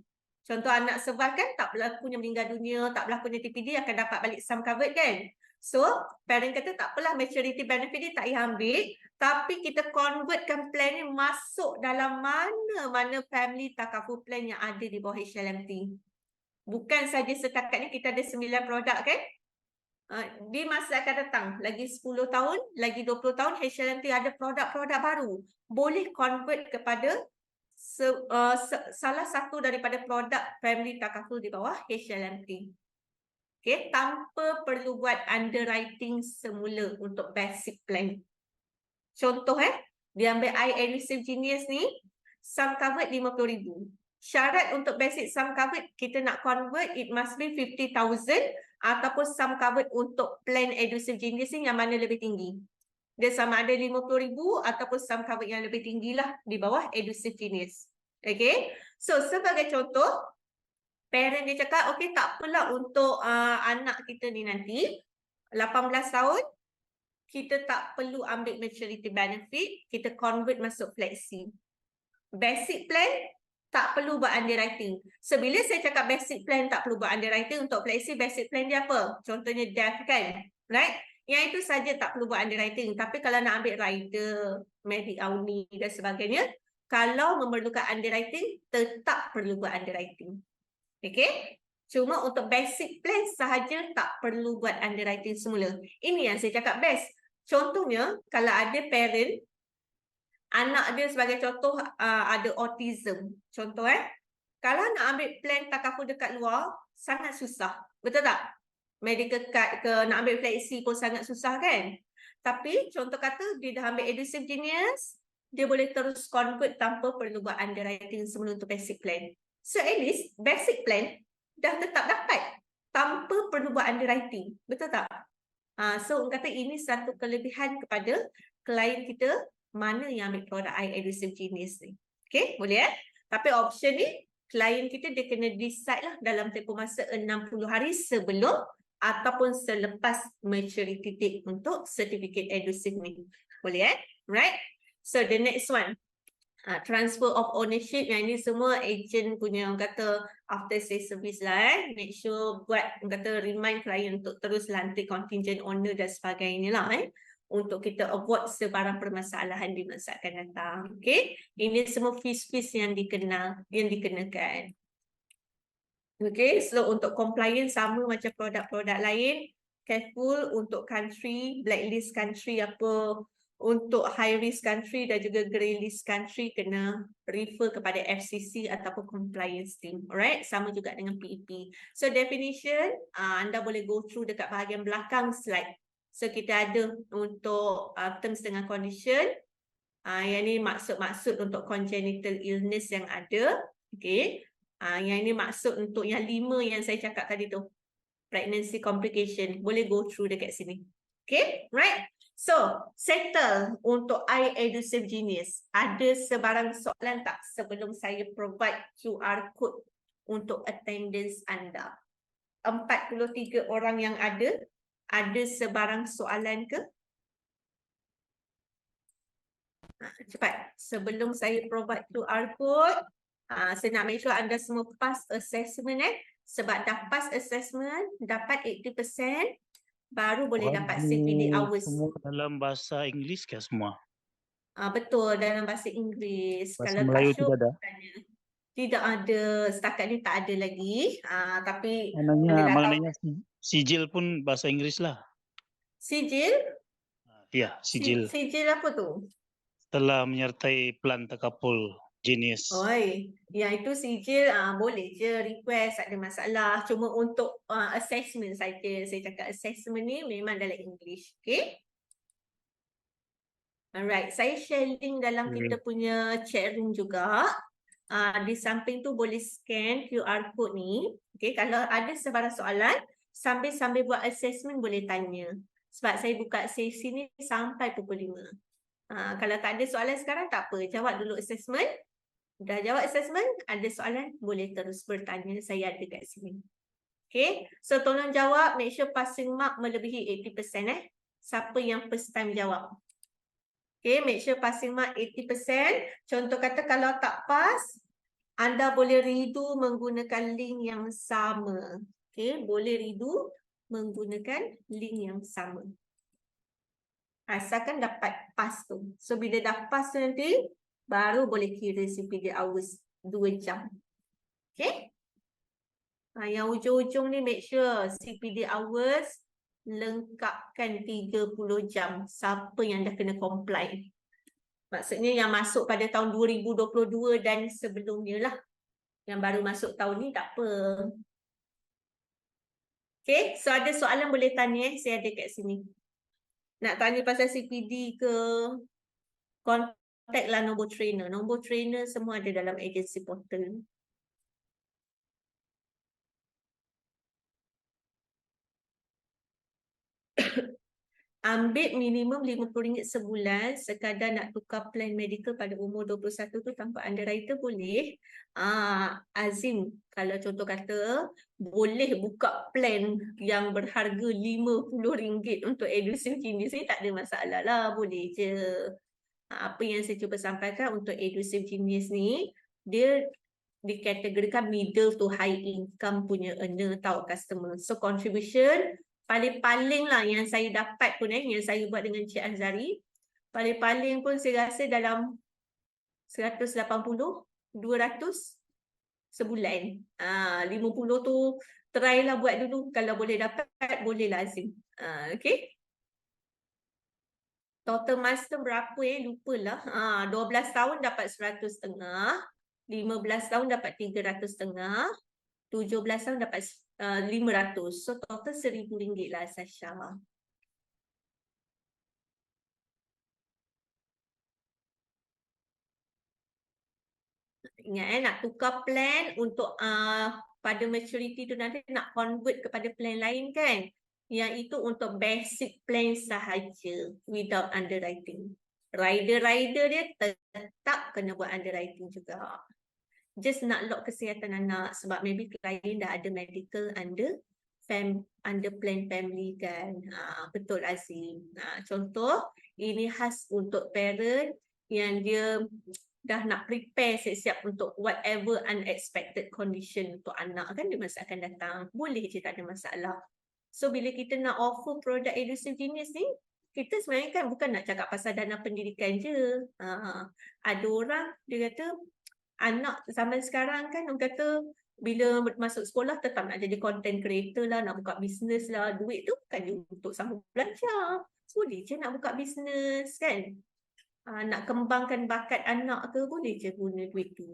Contoh anak survive kan, tak berlakunya meninggal dunia, tak berlakunya TPD akan dapat balik sum covered kan. So, parent kata tak apalah maturity benefit ni tak payah ambil, tapi kita convertkan plan ni masuk dalam mana-mana family takaful plan yang ada di bawah HLMT. Bukan saja setakat ni kita ada 9 produk kan. Di masa akan datang, lagi 10 tahun, lagi 20 tahun, HLMT ada produk-produk baru. Boleh convert kepada salah satu daripada produk family takaful di bawah HLMT. Okay, tanpa perlu buat underwriting semula untuk basic plan. Contoh dia ambil iEduSave Genius ni, sum covered 50,000. Syarat untuk basic sum covered, kita nak convert, it must be 50,000 ataupun sum covered untuk plan EduSave Genius ni yang mana lebih tinggi. Dia sama ada 50,000 ataupun sum covered yang lebih tinggi lah di bawah EduSave Genius. Okay, so sebagai contoh, parent dia cakap, okay tak apalah untuk anak kita ni nanti, 18 tahun, kita tak perlu ambil maturity benefit, kita convert masuk flexi. Basic plan, tak perlu buat underwriting. So, bila saya cakap basic plan tak perlu buat underwriting, untuk flexi, basic plan dia apa? Contohnya death kan? Right? Yang itu saja tak perlu buat underwriting. Tapi kalau nak ambil rider, medic only dan sebagainya, kalau memerlukan underwriting, tetap perlu buat underwriting. Okay? Cuma untuk basic plan sahaja tak perlu buat underwriting semula. Ini yang saya cakap best. Contohnya, kalau ada parent, anak dia sebagai contoh ada autism. Contoh kalau nak ambil plan takaful dekat luar, sangat susah. Betul tak? Medical card ke, nak ambil flexi pun sangat susah kan? Tapi contoh kata, dia dah ambil EduSave Genius, dia boleh terus convert tanpa perlu buat underwriting semula untuk basic plan. So at least basic plan dah tetap dapat tanpa perlu buat underwriting. Betul tak? So orang kata ini satu kelebihan kepada klien kita mana yang ambil produk iEduSave Genius ni. Okay, boleh Tapi option ni klien kita dia kena decide lah dalam tempoh masa 60 hari sebelum ataupun selepas maturity date untuk certificate EduSave ni. Boleh Right? So the next one. Transfer of ownership, yang ini semua agent punya orang kata after sales service lah make sure buat orang kata remind client untuk terus lantik contingent owner dan sebagainya lah untuk kita avoid sebarang permasalahan di masa akan datang. Okay, ini semua fees-fees yang dikenakan. Okay, so untuk compliance sama macam produk-produk lain, careful untuk country, blacklist country apa, untuk high risk country dan juga grey list country kena refer kepada FCC ataupun compliance team. Alright, sama juga dengan PEP. So definition, anda boleh go through dekat bahagian belakang slide. So kita ada untuk terms dengan condition. Yang ni maksud untuk congenital illness yang ada. Okay. Yang ini maksud untuk yang 5 yang saya cakap tadi tu. Pregnancy complication. Boleh go through dekat sini. Okay, right? So, settle untuk iEduSave Genius. Ada sebarang soalan tak sebelum saya provide QR code untuk attendance anda? 43 orang yang ada sebarang soalan ke? Cepat, sebelum saya provide QR code, saya nak make sure anda semua pass assessment sebab dah pass assessment, dapat 80%, baru boleh dapat CPD hours. Semua dalam bahasa Inggeris ke semua? Betul, dalam bahasa Inggeris. Bahasa Kalau Melayu tak sure, tidak ada? tidak ada, setakat ni tak ada lagi. Tapi Maknanya sijil pun bahasa Inggeris lah. Sijil? Ya, sijil. Sijil apa tu? Setelah menyertai plan takaful Genius. Oi, yang itu sijil boleh je request, ada masalah. Cuma untuk assessment saja. Saya cakap assessment ni memang dalam English. Okay? Alright, saya share link dalam kita punya chat room juga. Di samping tu boleh scan QR code ni. Okay, kalau ada sebarang soalan, sambil buat assessment boleh tanya. Sebab saya buka sesi ni sampai pukul 5. Kalau tak ada soalan sekarang tak apa, jawab dulu assessment. Dah jawab assessment, ada soalan, boleh terus bertanya, saya ada kat sini. Okay, so tolong jawab, make sure passing mark melebihi 80%. Siapa yang first time jawab? Okay, make sure passing mark 80%. Contoh kata kalau tak pass, anda boleh redo menggunakan link yang sama. Okay, boleh redo menggunakan link yang sama. Asalkan dapat pass tu. So, bila dah pass tu nanti, baru boleh kira CPD hours 2 jam. Okay? Yang ujung-ujung ni make sure CPD hours lengkapkan 30 jam. Siapa yang dah kena comply. Maksudnya yang masuk pada tahun 2022 dan sebelumnya lah. Yang baru masuk tahun ni tak apa. Okay, so ada soalan boleh tanya saya ada kat sini. Nak tanya pasal CPD ke, contact lah nombor trainer. Nombor trainer semua ada dalam agency portal. Ambil minimum RM50 sebulan sekadar nak tukar plan medical pada umur 21 tu tanpa underwriter boleh. Azim, kalau contoh kata boleh buka plan yang berharga RM50 untuk Edusave Genius ni tak ada masalah lah, boleh je. Apa yang saya cuba sampaikan untuk Edusave Genius ni, dia dikategorikan middle to high income punya earner tau customer. So contribution paling-paling lah yang saya dapat pun yang saya buat dengan Cik Azhari, paling-paling pun saya rasa dalam 180, 200 sebulan. 50 tu try lah buat dulu. Kalau boleh dapat, boleh lazim. Okay. Total milestone berapa lupalah. 12 tahun dapat 100.5, 15 tahun dapat 300.5, 17 tahun dapat 500. So total RM1,000 lah Sasha. Ingat nak tukar plan untuk pada maturity tu nanti nak convert kepada plan lain kan. Yang itu untuk basic plan sahaja without underwriting. Rider-rider dia tetap kena buat underwriting juga. Just nak lock kesihatan anak sebab maybe klien dah ada medical under plan family kan. Betul Azim. Contoh ini khas untuk parent yang dia dah nak prepare siap-siap untuk whatever unexpected condition untuk anak kan di masa akan datang. Boleh je, tak ada masalah. So bila kita nak offer produk Edusave Genius ni, kita sebenarnya kan bukan nak cakap pasal dana pendidikan je. Ada orang dia kata anak zaman sekarang kan orang kata bila masuk sekolah tetap nak jadi content creator lah, nak buka bisnes lah. Duit tu bukan untuk sambung belajar. Boleh je nak buka bisnes kan. Nak kembangkan bakat anak ke, boleh je guna duit tu.